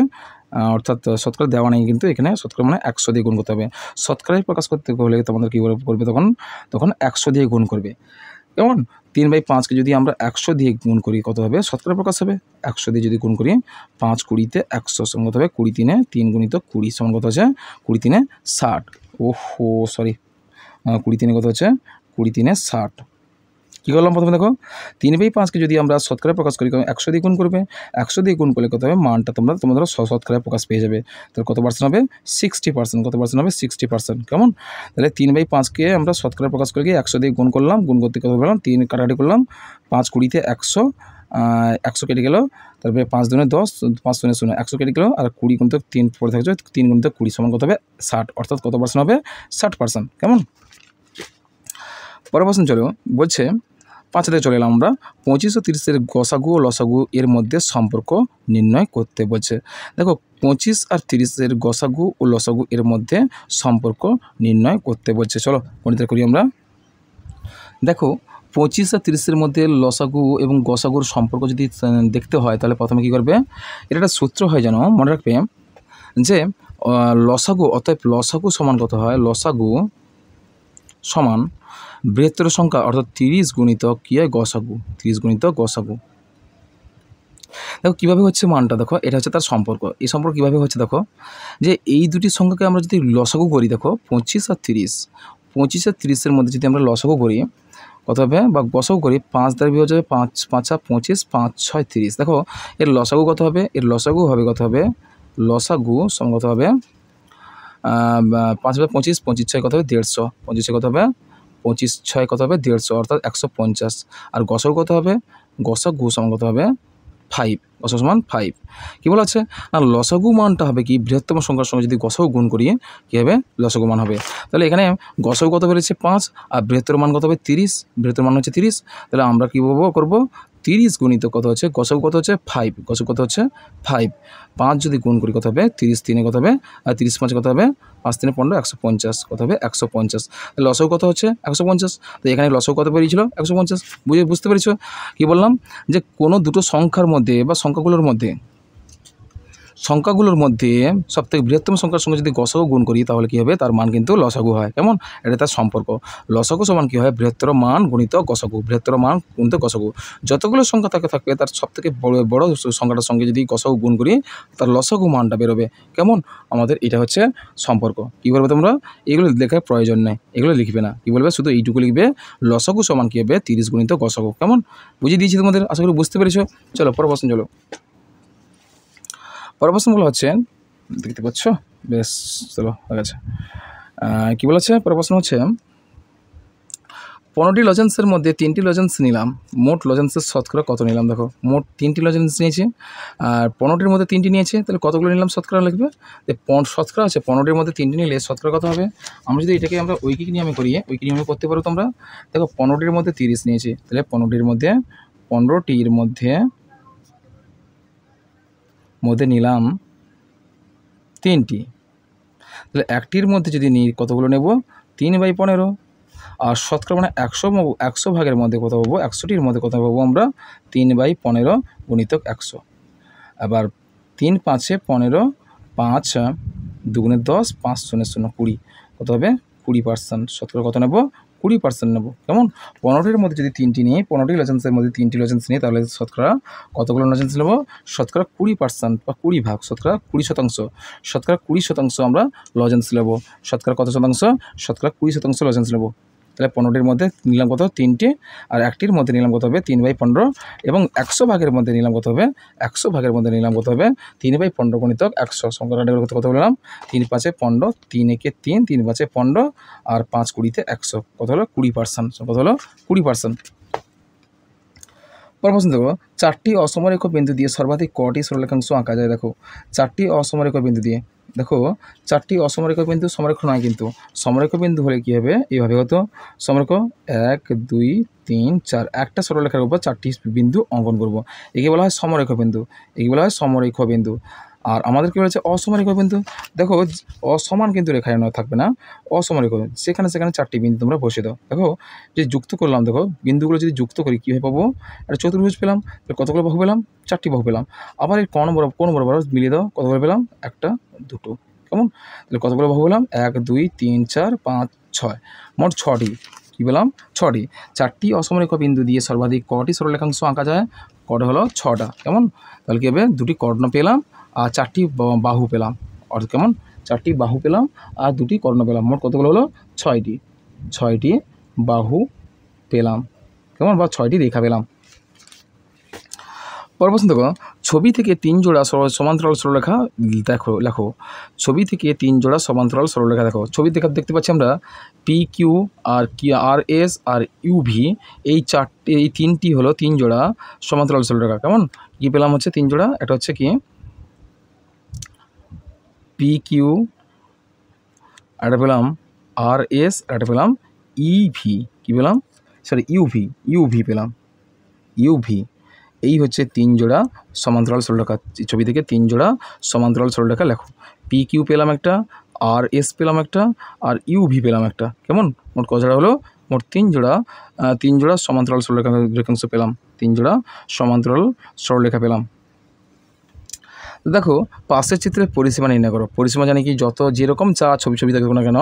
অর্থাৎ শতকরা দেওয়া নেই কিন্তু এখানে, শতকরা মানে 100 দিয়ে গুণ করতে হবে। শতকরায় প্রকাশ করতে হলে তোমাদের কী করবে, তখন 100 দিয়ে গুণ করবে। কেমন, 3/5কে যদি আমরা 100 দিয়ে গুণ করি কত হবে, শতকরা প্রকাশ হবে। 100 দিয়ে যদি গুণ করি, 5 20-তে 100 সমান কত হবে, 20 3 3 গুণিত 20 সমান কত আছে, 20 3 60। 20 3 কত হচ্ছে, 20 3 60। কী করলাম প্রথমে দেখো 3/5কে যদি আমরা শতকরা প্রকাশ করি 100 দিয়ে গুণ করবে, 100 দিয়ে গুণ করলে কত হবে মানটা তোমাদের শতকরা প্রকাশ পেয়ে যাবে। তাহলে কত পার্সেন্ট হবে 60%, কত পার্সেন্ট হবে 60%। কেমন? তাহলে 3/5কে আমরা শতকরা প্রকাশ করে গিয়ে 100 দিয়ে গুণ করলাম, গুণ করতে কত পেলাম 3 কাটাকাটি করলাম, 5 20-তে 100, 100 কেটে গেল, তারপরে 5 দুগুণে 10, 5 শূন্য 0, 100 কেটে গেল, আর 20 গুণিত 3 পড়ে থাকছে, 3 গুণিত 20 সমান কত হবে 60, অর্থাৎ কত পার্সেন্ট হবে 60%। কেমন? পরের প্রশ্ন চলো, বলছে 5 থেকে চলে এলাম আমরা, 25 ও 30-এর গসাগু ও লসাগু এর মধ্যে সম্পর্ক নির্ণয় করতে বলছে। দেখো 25 আর 30-এর গসাগু ও লসাগু এর মধ্যে সম্পর্ক নির্ণয় করতে বলছে। চলো গণিত করি আমরা। দেখো 25 আর 30-এর মধ্যে লসাগু এবং গসাগুর সম্পর্ক যদি দেখতে হয় তাহলে প্রথমে কী করবে, এটা একটা সূত্র হয় যেন মনে রাখবে যে লসাগু, অতএব লসাগু সমান কত হয়, লসাগু সমান বৃহত্তর সংখ্যা অর্থাৎ 30 গুণিতক কী হয় গসাগু, 30 গুণিতক গসাগু। দেখো কীভাবে হচ্ছে মানটা, দেখো এটা হচ্ছে তার সম্পর্ক। এই সম্পর্ক কীভাবে হচ্ছে দেখো, যে এই দুটি সংখ্যাকে আমরা যদি লসাগু করি, দেখো 25 আর 30, 25 আর 30-এর মধ্যে যদি আমরা লসাগু করি কত হবে, বা গসাগু করি, 5 দ্বারা বিভাজ্য হবে 5 5 25, 5 6 30। দেখো এর লসাগু কত হবে, এর লসাগু হবে কত হবে, লসাগু সমান কত হবে 5 25, 25 6 কত হবে 150, 25 6 কত হবে 25 6 কত হবে 150, অর্থাৎ 150। আর গসাগু কত হবে, গসাগু সমান কত হবে 5, গসাগু সমান 5। কী বলা আছে না, লসাগু মানটা হবে কি, বৃহত্তম সংখ্যার সঙ্গে যদি গসাগু গুণ করি কী হবে লসাগু মান হবে। তাহলে এখানে গসাগু কত বেড়েছে 5, আর বৃহত্তর মান কত হবে 30, বৃহত্তর মান হচ্ছে 30। তাহলে আমরা কী করবো 30 গুণিত কত হচ্ছে গসাগু কত হচ্ছে 5, গসাগু কত হচ্ছে 5, 5 যদি গুণ করি কত হবে 30 3 কত হবে, আর 30 5 কত হবে 5 3 15, 150, কত হবে 150। তাহলে লসাগু কত হচ্ছে 150। তো এখানে লসাগু কত বেরিয়েছিল 150। বুঝতে পেরেছো কী বললাম, যে কোনো দুটো সংখ্যার মধ্যে বা সংখ্যাগুলোর মধ্যে সবথেকে বৃহত্তম সংখ্যার সঙ্গে যদি গসাগু গুণ করি তাহলে কী হবে, তার মান কিন্তু লসাগু হয়। কেমন? এটা তার সম্পর্ক। লসাগু সমান কী হয়, বৃহত্তর মান গুণিত গসাগু, বৃহত্তর মান গুণিত গসাগু। যতগুলো সংখ্যা থাকবে তার সবথেকে বড় সংখ্যাটার সঙ্গে যদি গসাগু গুণ করি তার লসাগু মানটা বেরোবে। কেমন? আমাদের এটা হচ্ছে সম্পর্ক। কী বলবে তোমরা, এগুলো লেখার প্রয়োজন নেই, এগুলো লিখবে না। কী বলবে, শুধু এইটুকু লিখবে, লসাগু সমান কী হবে 30 গুণিত গসাগু। কেমন? বুঝিয়ে দিয়েছি তোমাদের, আশা করি বুঝতে পেরেছো। চলো পরের প্রশ্ন চলো। পরের প্রশ্নগুলো হচ্ছে, দেখতে পাচ্ছ, বেশ চলো হয়ে গেছে। কী বলেছে পরের প্রশ্ন হচ্ছে, 15টি লজেন্সের মধ্যে 3টি লজেন্স নিলাম, মোট লজেন্সের শতকরা কত নিলাম। দেখো মোট 3টি লজেন্স নিয়েছে, আর 15টির মধ্যে 3টি নিয়েছে, তাহলে কতগুলো নিলাম শতকরা লিখবে। শতকরা আছে 15টির মধ্যে 3টি নিলে শতকরা কত হবে। আমরা যদি এটাকে আমরা ঐকিক নিয়মে করি, ঐকিক নিয়মে করতে পারো তোমরা। দেখো 15টির মধ্যে 30 নিয়েছে, তাহলে 15টির মধ্যে নিলাম 3টি, তাহলে একটির মধ্যে যদি নিই কতগুলো নেব 3/15। আর শতকরা মানে 100 ভাগের মধ্যে কত পাবো, 100টির মধ্যে কত পাবো আমরা 3/15 গুণিতক 100। আবার 3 5 15, 5 2 10, 5 0 0 20, কত হবে 20%। শতকরা কত নেব 20% নেব। কেমন? 15টির মধ্যে যদি 3টি নিই, 15টি লজেন্সের মধ্যে 3টি লজেন্স নিই, তাহলে শতকরা কতগুলো লজেন্স নেব, শতকরা 20% বা 20 ভাগ, শতকরা 20%, শতকরা 20% আমরা লজেন্স নেব। শতকরা কত শতাংশ, শতকরা 20% লজেন্স নেব। তাহলে 15টির মধ্যে নিলাম কত 3টি, আর একটির মধ্যে নিলাম কত হবে 3/15, এবং 100 ভাগের মধ্যে নিলাম কত হবে, 100 ভাগের মধ্যে নিলাম কত হবে 3/15 গুণিতক 100। সংখ্যাটা কত বললাম 3 5 15, 3 1 3, 3 5 15, আর 5 20-তে 100, কত হলো 20%, কত হলো 20%। পরের প্রশ্ন দেখো, 4টি অসমরেখ বিন্দু দিয়ে সর্বাধিক কটি সরলরেখাংশ আঁকা যায়। দেখো 4টি অসমরেখ বিন্দু দিয়ে, দেখো 4টি অসমরেখ বিন্দু সমরেখ নয়, কিন্তু সমরেখ বিন্দু হলে কী হবে, এইভাবে হতো সমরেখ 1 2 3 4, একটা সরলরেখার উপর 4টি বিন্দু অঙ্কন করব, একে বলা হয় সমরেখ বিন্দু, একে বলা হয় সমরেখ বিন্দু। আর আমাদের কী বলেছে অসমরেখ বিন্দু। দেখো অসমান কিন্তু রেখায় থাকবে না, অসমরেখ, সেখানে 4টি বিন্দু তোমরা বসে দাও। দেখো যে যুক্ত করলাম, দেখো বিন্দুগুলো যদি যুক্ত করি কীভাবে পাবো, একটা চতুর্ভুজ পেলাম, কতগুলো বাহু পেলাম 4টি বাহু পেলাম। আবার এই কোণ বরাবর মিলিয়ে দাও, কতগুলো পেলাম 1 2। কেমন? তাহলে কতগুলো বাহু পেলাম 1 2 3 4 5 6, মোট 6টি। কী পেলাম 6টি। 4টি অসমরেখ বিন্দু দিয়ে সর্বাধিক কটি সরলরেখাংশ আঁকা যায়, কটা হলো 6টা। কেমন? তাহলে কী হবে, 2টি কর্ণ পেলাম আর 4টি বাহু পেলাম, অর্থাৎ কেমন 4টি বাহু পেলাম আর 2টি কর্ণ পেলাম, মোট কতগুলো হলো 6টি বাহু পেলাম। কেমন, বা 6টি রেখা পেলাম। পরের প্রশ্ন দেখো, ছবি থেকে 3 জোড়া সমান্তরাল সরলরেখা লেখো। ছবি থেকে 3 জোড়া সমান্তরাল সরলরেখা দেখো। ছবি দেখতে পাচ্ছি আমরা PQ আর RS আর UV, এই 3টি হলো 3 জোড়া সমান্তরাল সরলরেখা। কেমন, কি পেলাম হচ্ছে 3 জোড়া, এটা হচ্ছে কি PQ, এটা পেলাম RS, এটা পেলাম EV, কি পেলাম, সরি UV পেলাম, UV। এই হচ্ছে 3 জোড়া সমান্তরাল সরলরেখা। ছবি থেকে 3 জোড়া সমান্তরাল সরলরেখা লেখো। PQ পেলাম একটা, RS পেলাম একটা, আর UV পেলাম একটা। কেমন, মোট কত জোড়া হলো, মোট 3 জোড়া সমান্তরাল রেখাংশ পেলাম, 3 জোড়া সমান্তরাল সরলরেখা পেলাম। দেখো পাশের চিত্রের পরিসীমা নির্ণয় করো। পরিসীমা জানি কি, যত যেরকম চা ছবি দেখো না কেন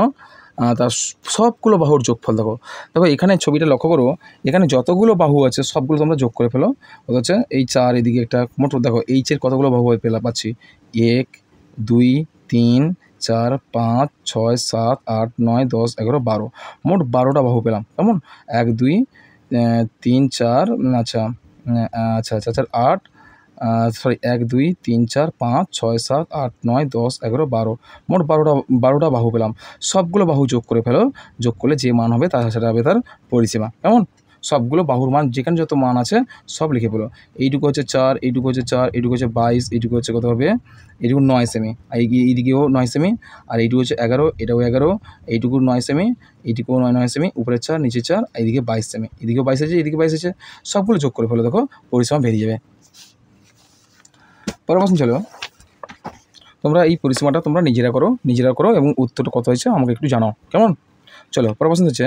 তার সবগুলো বাহুর যোগফল দেখো। দেখো এখানে ছবিটা লক্ষ্য করো, এখানে যতগুলো বাহু আছে সবগুলো তোমরা যোগ করে ফেলো। কত হচ্ছে, এই 4, এদিকে একটা, মোট দেখো এইচের কতগুলো বাহু পাচ্ছি, 1 2 3 4 5 6 7 8 9 10 11 12, মোট 12টা বাহু পেলাম। কেমন, 1 2 3 4, আচ্ছা 8, সরি 1 2 3 4 5 6 7 8 9 10 11 12, মোট 12টা বাহু পেলাম। সবগুলো বাহু যোগ করে ফেলো, যোগ করলে যে মান হবে সেটা হবে তার পরিসীমা। কেমন, সবগুলো বাহুর মান যেখানে যত মান আছে সব লিখে ফেলো। এইটুকু হচ্ছে 4, এইটুকু হচ্ছে 4, এইটুকু হচ্ছে 22, এইটুকু হচ্ছে কত হবে, এইটুকু 9 সেমি, এইদিকেও 9 সেমি, আর এইটুকু হচ্ছে 11, এটাও 11, এইটুকু 9 সেমি, এইটুকু 9 সেমি, উপরে 4 নিচে 4, এইদিকে 22 সেমি, এদিকেও 22 আছে, এদিকে 22 আছে, সবগুলো যোগ করে ফেলো, দেখো পরিসীমা বেরিয়ে যাবে। পরের প্রশ্ন চলো, তোমরা এই পরিসীমাটা তোমরা নিজেরা করো এবং উত্তরটা কত হয়েছে আমাকে একটু জানাও। কেমন, চলো পরের প্রশ্ন হচ্ছে,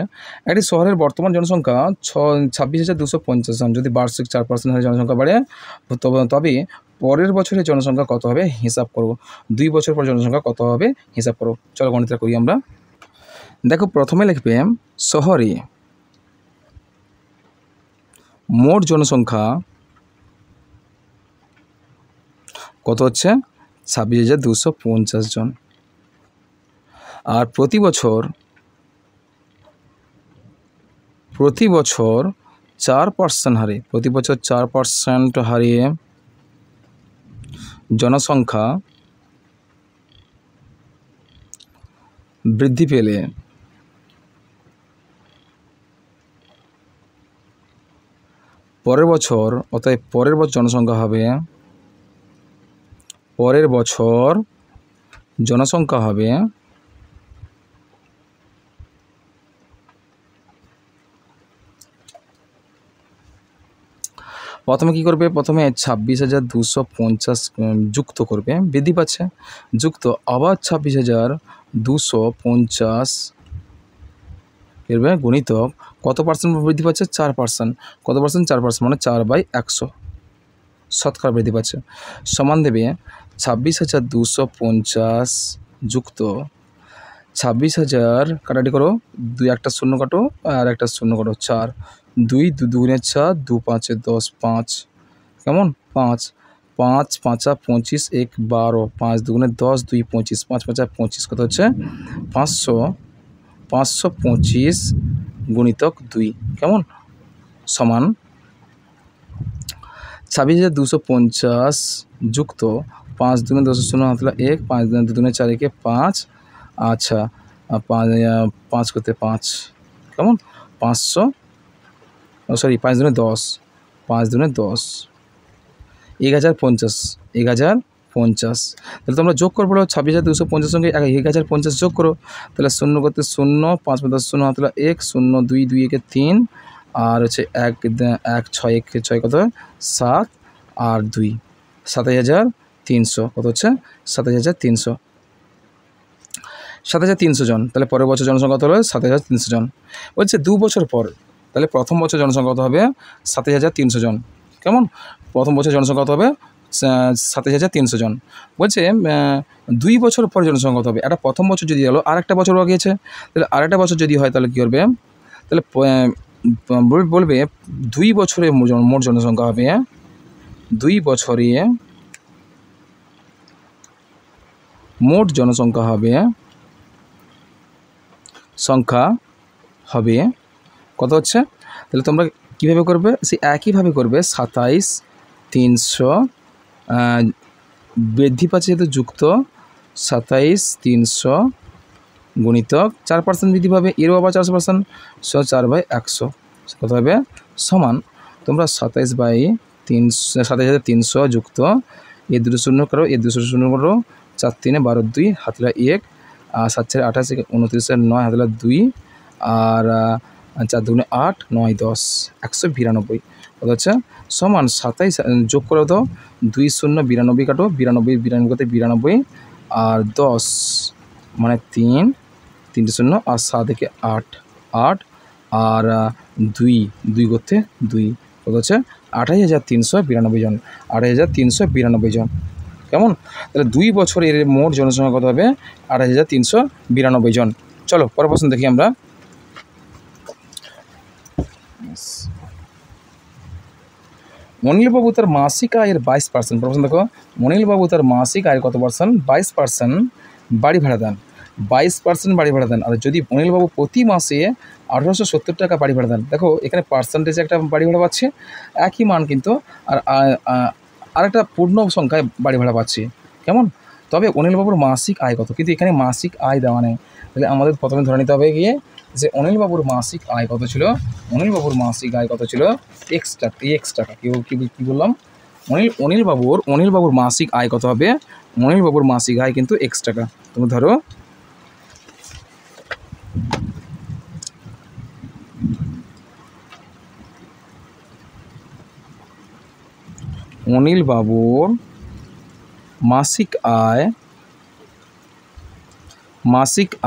একটি শহরের বর্তমান জনসংখ্যা 26,250 জন। যদি বার্ষিক 4% হারে জনসংখ্যা বাড়ে তবে পরের বছরের জনসংখ্যা কত হবে হিসাব করো। 2 বছর পর জনসংখ্যা কত হবে হিসাব করো। চলো গণিতটা করি আমরা। দেখো প্রথমে লিখবে শহরে মোট জনসংখ্যা কত হচ্ছে, 26,250 জন। আর প্রতি বছর 4% হারে, প্রতি বছর 4% হারে জনসংখ্যা বৃদ্ধি পেলে পরের বছর, অর্থাৎ পরের বছর জনসংখ্যা হবে, পরের বছর জনসংখ্যা হবে প্রথমে কী করবে, প্রথমে 26,250 যুক্ত করবে, বৃদ্ধি পাচ্ছে, যুক্ত আবার 26,250 করবে, গুণিতক কত পার্সেন্ট বৃদ্ধি পাচ্ছে, 4%। কত পার্সেন্ট, 4%, মানে 4/100 শতকরা বৃদ্ধি পাচ্ছে, সমান দেবে 26,250 যুক্ত 26,000, কাটাটি করো, 2 একটা শূন্য কাটো আর একটা শূন্য কাটো, 4, 2 2 2 4, 2 5 10, 5, কেমন, 5 5 5 25, 1 12, 5 2 10, 2 25, 5 5 25, কত হচ্ছে 525 গুণিতক 2, কেমন, সমান 26,250 যুক্ত 5 2 10 0 হাতলা 1, 5 2 2 4 1 5, আচ্ছা 5 করতে 5, কেমন, 500, সরি 5 2 10, 5 2 10, 1050, 1050। তাহলে তোমরা যোগ করো, 26,250 সঙ্গে 1050 যোগ করো, তাহলে 0 করতে 0, 5 10 0 হাতলা 1, 0 2 2 1 3, আর হচ্ছে 1 6 1 6 কত, 7 আর 2, 27,300, কত হচ্ছে 27,300, 27,300 জন। তাহলে পরের বছর জনসংখ্যা কত হলো, 27,300 জন। বলছে 2 বছর পর, তাহলে প্রথম বছর জনসংখ্যা কত হবে, 27,300 জন। কেমন, প্রথম বছর জনসংখ্যা কত হবে, 27,300 জন। বলছে 2 বছর পর জনসংখ্যা কত হবে, একটা প্রথম বছর যদি হলো আর একটা বছর বাকি আছে, তাহলে আরেকটা বছর যদি হয় তাহলে কী করবে, তাহলে বলবে 2 বছরে মোট জনসংখ্যা হবে, 2 বছরে মোট জনসংখ্যা হবে কত হচ্ছে, তাহলে তোমরা কীভাবে করবে? সে একইভাবে করবে 27 300 বৃদ্ধি পাচ্ছে যেহেতু যুক্ত 27 300 গুণিতক 4% বৃদ্ধি পাবে, এরও আবার 4%, 4/100 কত হবে? সমান তোমরা 27/300 যুক্ত এ দুটো শূন্য করো, এ দুশো শূন্য করো, 4 3 12 2 হাতলা 1 আর 7 4 28 29 9 হাতলা 2 আর 4 2 8 9 10 192 কত হচ্ছে? সমান 27 যোগ করে দাও, 2 0 92 কাটো, 92 92 করতে 92 আর 10 মানে 3 3 0 আর 7 থেকে 8 8 আর 2 2 করতে 2 কত হচ্ছে? 28,392 জন, 28,392 জন। কেমন? তাহলে 2 বছরের মোট জনসংখ্যা কত হবে? 28,392 জন। চলো পরের প্রশ্ন দেখি আমরা। অনিলবাবু তার মাসিক আয়ের 22%, প্রশ্ন দেখো, অনিলবাবু তার মাসিক আয়ের কত পার্সেন্ট? 22% বাড়ি ভাড়া দেন, 22% বাড়ি ভাড়া দেন। আর যদি অনিলবাবু প্রতি মাসে 1870 টাকা বাড়ি ভাড়া দেন, দেখো এখানে পার্সেন্টেজে একটা বাড়ি ভাড়া পাচ্ছে, একই মান কিন্তু আর একটা পূর্ণ সংখ্যায় বাড়ি ভাড়া পাচ্ছি। কেমন? তবে অনিলবাবুর মাসিক আয় কত? কিন্তু এখানে মাসিক আয় দেওয়া নেই, তাহলে আমাদের প্রথমে ধরে নিতে হবে গিয়ে যে অনিলবাবুর মাসিক আয় কত ছিল? অনিলবাবুর মাসিক আয় কত ছিল? x টাকা। কী বললাম? অনিলবাবুর মাসিক আয় কত হবে? অনিলবাবুর মাসিক আয় কিন্তু x টাকা। তুমি ধরো অনিলবাবুর মাসিক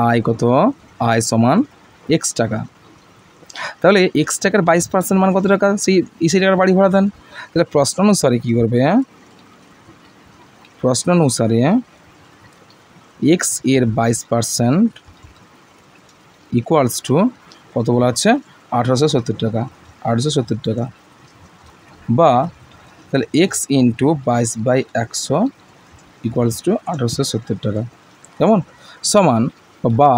আয় কত? আয় সমান x টাকা। তাহলে x টাকার 22% মান কত টাকা? সেই টাকার বাড়ি ভাড়া দেন। তাহলে প্রশ্ন অনুসারে কী করবে? প্রশ্ন অনুসারে x এর 22% ইকুয়ালস টু কত বলা হচ্ছে? 1870 টাকা, 1870 টাকা। বা তাহলে x ইন্টু 22/100 ইকুয়ালস টু 1870 টাকা। কেমন? সমান বা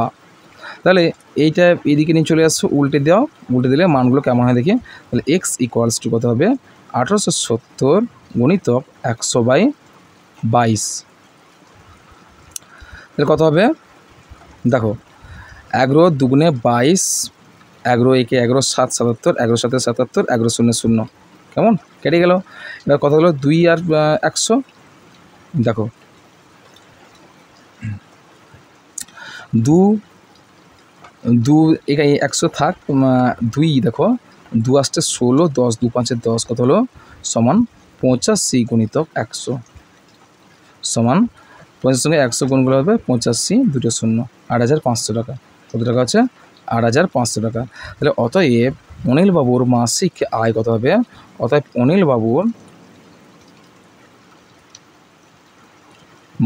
তাহলে এইটা এদিকে নিয়ে চলে আসছো, উল্টে দাও, উল্টে দিলে মানগুলো কেমন হয় দেখি। তাহলে x ইকুয়ালস টু কত হবে? 1870 গুণিতক 100/22, তাহলে কত হবে? দেখো 11 দুগুণে 22, 11 একে 11 7 77, 11 7 77, 11 0 0, কেমন? কেটে গেল। এবার কত হলো? 2 আর 100। দেখো 2 এখানে 100 থাক, 2 দেখো 2 আসতে 16, 10 2 5 10 কত হলো? সমান 85 গুণিতক 100 সমান 50 সঙ্গে 100 গুণগুলো হবে 85 দুটো 0, 8,500 টাকা। কত টাকা হচ্ছে? 8,500 টাকা। তাহলে অতএব অনিলবাবুর মাসিক আয় কত হবে? অতএব অনিলবাবুর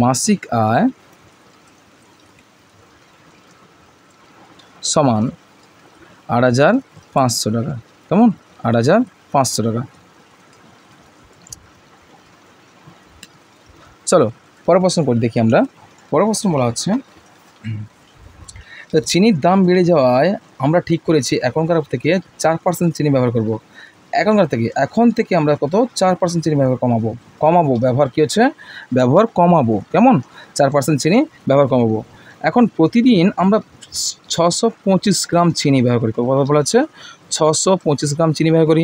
মাসিক আয় সমান 8,500 টাকা। কেমন? 8,500 টাকা। চলো পরের প্রশ্ন করে দেখি আমরা। পরের প্রশ্ন বলা হচ্ছে, চিনির দাম বেড়ে যাওয়ায় আমরা ঠিক করেছি এখনকার থেকে 4% চিনি ব্যবহার করব। এখন থেকে আমরা কত? 4% চিনি ব্যবহার কমাবো। ব্যবহার কী হচ্ছে? ব্যবহার কমাবো। কেমন? 4% চিনি ব্যবহার কমাবো। এখন প্রতিদিন আমরা 625 গ্রাম চিনি ব্যবহার করি। কথা বলা হচ্ছে 625 গ্রাম চিনি ব্যবহার করি।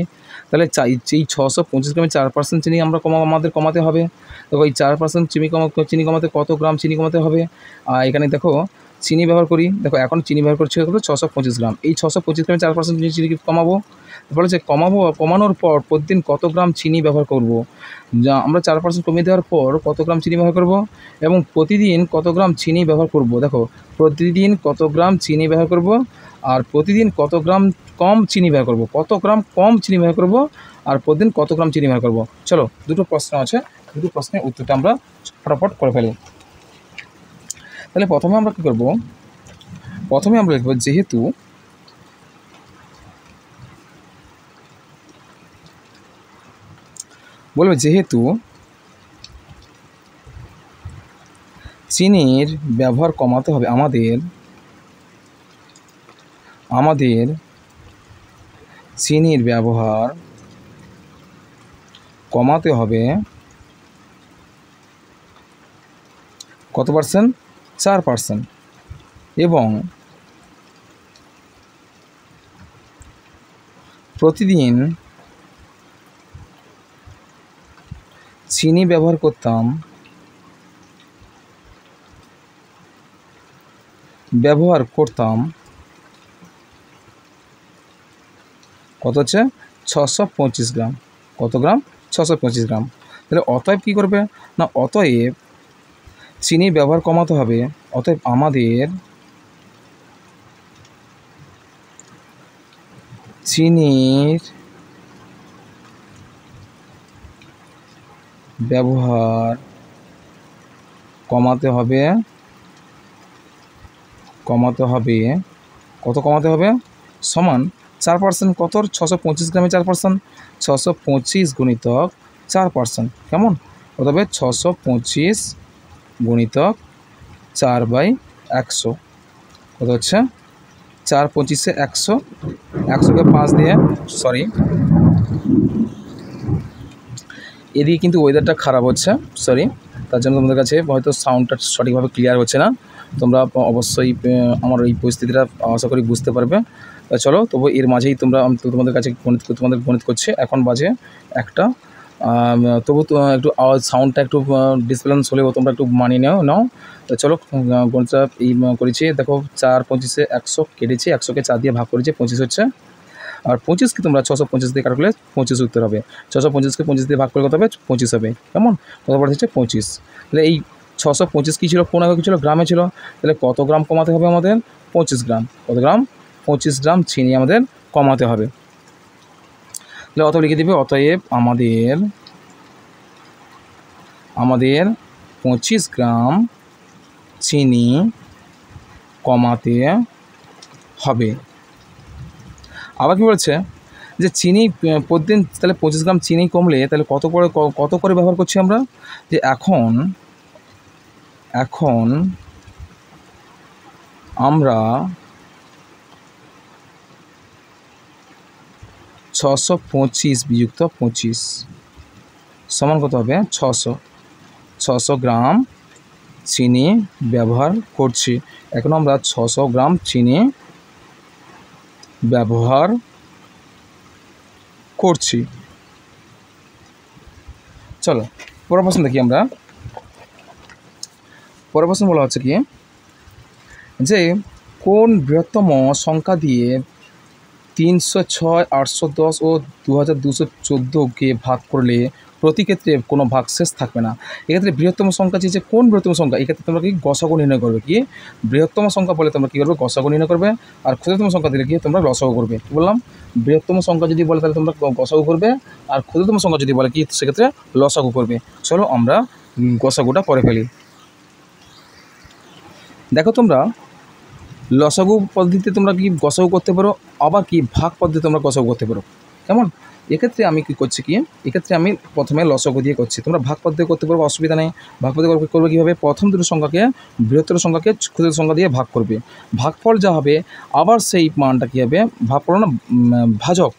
তাহলে এই 625 গ্রামে 4% চিনি আমরা আমাদের কমাতে হবে। দেখো এই 4% চিনি কমাতে কত গ্রাম চিনি কমাতে হবে? এখানে দেখো চিনি ব্যবহার করি। দেখো এখন চিনি ব্যবহার করছি কত? 625 গ্রাম। এই 625 গ্রামে 4% চিনি কমাবো। বলেছে কমানোর পর প্রতিদিন কত গ্রাম চিনি ব্যবহার করব। যা আমরা 4% কমিয়ে দেওয়ার পর কত গ্রাম চিনি ব্যবহার করব এবং প্রতিদিন কত গ্রাম চিনি ব্যবহার করব। দেখো প্রতিদিন কত গ্রাম চিনি ব্যবহার করব আর প্রতিদিন কত গ্রাম কম চিনি ব্যবহার করব, কত গ্রাম কম চিনি ব্যবহার করব আর প্রতিদিন কত গ্রাম চিনি ব্যবহার করব। চলো দুটো প্রশ্ন আছে, দুটো প্রশ্নের উত্তরটা আমরা ফটাফট করে ফেলি। তাহলে প্রথমে আমরা কী করব? প্রথমে আমরা লিখব যেহেতু চিনির ব্যবহার কমাতে হবে আমাদের চিনির ব্যবহার কমাতে হবে কত পার্সেন্ট? 4%। এবং প্রতিদিন চিনি ব্যবহার করতাম কত হচ্ছে? 625 গ্রাম। কত গ্রাম? 625 গ্রাম। তাহলে অতএব কী করবে না, অতএব চিনি ব্যবহার কমাতে হবে, অতএব আমাদের চিনির ব্যবহার কমাতে হবে কত কমাতে হবে? সমান 4%। কত? 625 গ্রামে 4%, 625 গুণিতক 4%। কেমন? অতএব 625 গুণিতক 4/100 কত হচ্ছে? 4 25 100, 100কে 5 দিয়ে, সরি এদিকে কিন্তু ওয়েদারটা খারাপ হচ্ছে, সরি, তার জন্য তোমাদের কাছে হয়তো সাউন্ডটা সঠিকভাবে ক্লিয়ার হচ্ছে না। তোমরা অবশ্যই আমার এই পরিস্থিতিটা আশা করি বুঝতে পারবে। চলো তবু এর মাঝেই তোমাদের কাছে গণিত করছি। এখন বাজে 1টা। তবু একটু আওয়াজ সাউন্ডটা একটু ডিসব্যালেন্স হলেও তোমরা একটু মানিয়ে নাও। তো চলো গণিতটা করেছি। দেখো 4 25 100 কেটেছি, 100কে 4 দিয়ে ভাগ করেছি, 25 হচ্ছে। আর 25কে তোমরা 625 দিয়ে কাটলে 25 উত্তর হবে। 625কে 25 দিয়ে ভাগ করলে কত হবে? 25 হবে। কেমন? কত পড়ে হচ্ছে? 25। তাহলে এই 625 কী ছিল? কোন কী ছিল? গ্রামে ছিল। তাহলে কত গ্রাম কমাতে হবে আমাদের? 25 গ্রাম। কত গ্রাম? 25 গ্রাম চিনি আমাদের কমাতে হবে। তাহলে অতএব লিখে দিবে, অতএব আমাদের 25 গ্রাম চিনি কমাতে হবে। আবার কি বলছে যে চিনি প্রতিদিন, তাহলে 25 গ্রাম চিনি কমলে তাহলে কত করে ব্যবহার করছি আমরা? যে এখন আমরা 625 বিযুক্ত 25 সমান কত হবে? 600 গ্রাম চিনি ব্যবহার করছি। এখন আমরা 600 গ্রাম চিনি ব্যবহার করছি। চলো পরের প্রশ্ন দেখি আমরা। পরের প্রশ্ন বলা হচ্ছে কি যে কোন বৃহত্তম সংখ্যা দিয়ে 306, 810 ও 2214কে ভাগ করলে প্রতি ক্ষেত্রে কোনো ভাগশেষ থাকবে না। এক্ষেত্রে বৃহত্তম সংখ্যা যে কোন বৃহত্তম সংখ্যা, এক্ষেত্রে তোমরা কি গসাগু নির্ণয় করবে। কি বৃহত্তম সংখ্যা বলে তোমরা কী করবে? গসাগু নির্ণয় করবে। আর ক্ষুদ্রতম সংখ্যা দিলে গিয়ে তোমরা লসাগু করবে। কী বললাম? বৃহত্তম সংখ্যা যদি বলে তাহলে তোমরা গসাগু করবে, আর ক্ষুদ্রতম সংখ্যা যদি বলে কি সেক্ষেত্রে লসাগু করবে। চলো আমরা গসাগুটা করে ফেলি। দেখো তোমরা লসাগু পদ্ধতিতে তোমরা কি গসাগু করতে পারো, আবার কি ভাগ পদ্ধতিতে তোমরা গসাগু করতে পারো। কেমন? এক্ষেত্রে আমি কী করছি কি, এক্ষেত্রে আমি প্রথমে লসাগু দিয়ে করছি। তোমরা ভাগ পদ্ধতি করতে পারবো, অসুবিধা নেই। ভাগ পদ্ধতি করবে কীভাবে? প্রথম দুটো সংখ্যাকে বৃহত্তর সংখ্যাকে ক্ষুদ্র সংখ্যা দিয়ে ভাগ করবে। ভাগফল যা হবে আবার সেই মানটা কী হবে? ভাগফল না, ভাজক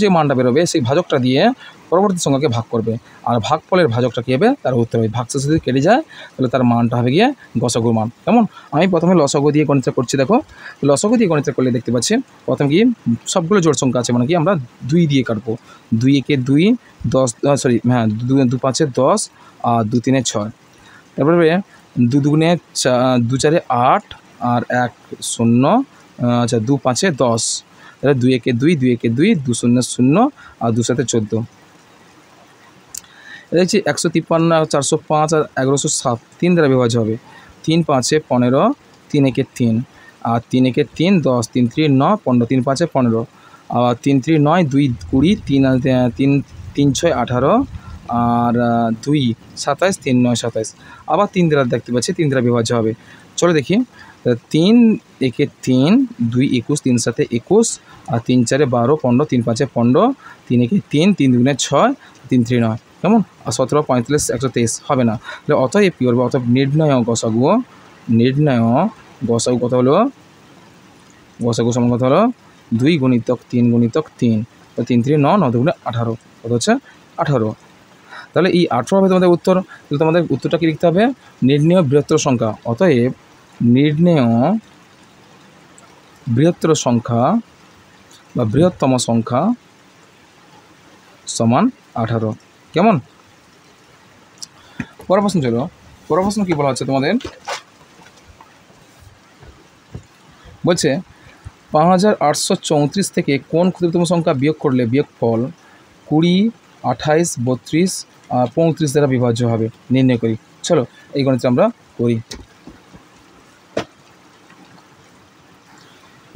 যে মানটা বেরোবে সেই ভাজকটা দিয়ে পরবর্তী সংখ্যাকে ভাগ করবে। আর ভাগফলের ভাজকটা কী হবে? তার উত্তর হবে। ভাগশেষ যদি কেটে যায় তাহলে তার মানটা হবে গিয়ে গসাগুর মান। কেমন? আমি প্রথমে লসাগু দিয়ে গণিতটা করছি। দেখো লসাগু দিয়ে গণিতটা করলে দেখতে পাচ্ছি প্রথম কি সবগুলো জোড় সংখ্যা আছে, মানে কি আমরা 2 দিয়ে কাটবো। 2 একে 2, 10, সরি হ্যাঁ 2 5 10 আর 2 3 6। তারপরে 2 2 2 4 8 আর 1 0, আচ্ছা 2 5 10। তাহলে 2 একে 2, 2 একে 2, 2 0 0 আর 2 7 14। এটা হচ্ছে 153, 405 আর 1107 3 দ্বারা বিভাজ্য হবে। 3 5 15, 3 একে 3 আর 3 একে 3 10, 3 3 9 15, 3 5 15 আর 3 3 9 2 20, 3 6 18 আর 2 27, 3 9 27। আবার 3 দ্বারা দেখতে পাচ্ছি 3 দ্বারা বিভাজ্য হবে। চলো দেখি। 3 একে 3, 2 21, 3 7 21 আর 3 4 12 15, 3 5 15, 3 একে 3, 3 2 6, 3 3 9। কেমন? আর 17 35 123 হবে না। তাহলে অতএব কী করবো? অতএব নির্ণয় গসাগু কত হলো? গসাগু সমান কত হলো? 2 গুণিতক 3 গুণিতক 3, 3 3 9, 9 দুগুণে 18, কত হচ্ছে 18। তাহলে এই 18 হবে তোমাদের উত্তর। তাহলে তোমাদের উত্তরটা কি লিখতে হবে? নির্ণেয় বৃহত্তর সংখ্যা। অতএব নির্ণেয় বৃহত্তর সংখ্যা বা বৃহত্তম সংখ্যা সমান 18। কেমন? পরের প্রশ্ন চলো। পরের প্রশ্ন কী বলা হচ্ছে তোমাদের? বলছে 5834 থেকে কোন ক্ষুদ্রতম সংখ্যা বিয়োগ করলে বিয়োগফল 20, 28, 32 আর 35 দ্বারা বিভাজ্য হবে, নির্ণয় করি। চলো এই গণিতটা আমরা করি।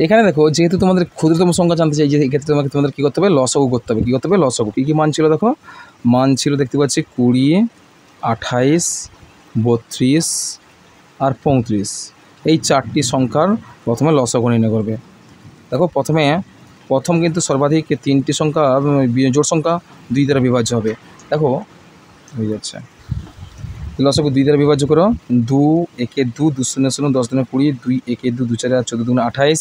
এখানে দেখো, যেহেতু তোমাদের ক্ষুদ্রতম সংখ্যা জানতে চাই, যে এক্ষেত্রে তোমাদের কী করতে হবে? লসাগু করতে হবে। কী করতে হবে? লসাগু। কী কী মান ছিল দেখো? মান ছিল দেখতে পাচ্ছি 20, 28, 32 আর 35। এই 4টি সংখ্যার প্রথমে লসাগু নির্ণয় করবে। দেখো প্রথম কিন্তু সর্বাধিক 3টি সংখ্যা জোড় সংখ্যা 2 দ্বারা বিভাজ্য হবে। দেখো হয়ে যাচ্ছে, লসাগু 2 দ্বারা বিভাজ্য করো। 2 একে 2, 2 শূন্য 0, 10 দুগুণে 20, 2 একে 2, 2 4 14 দুগুণে 28,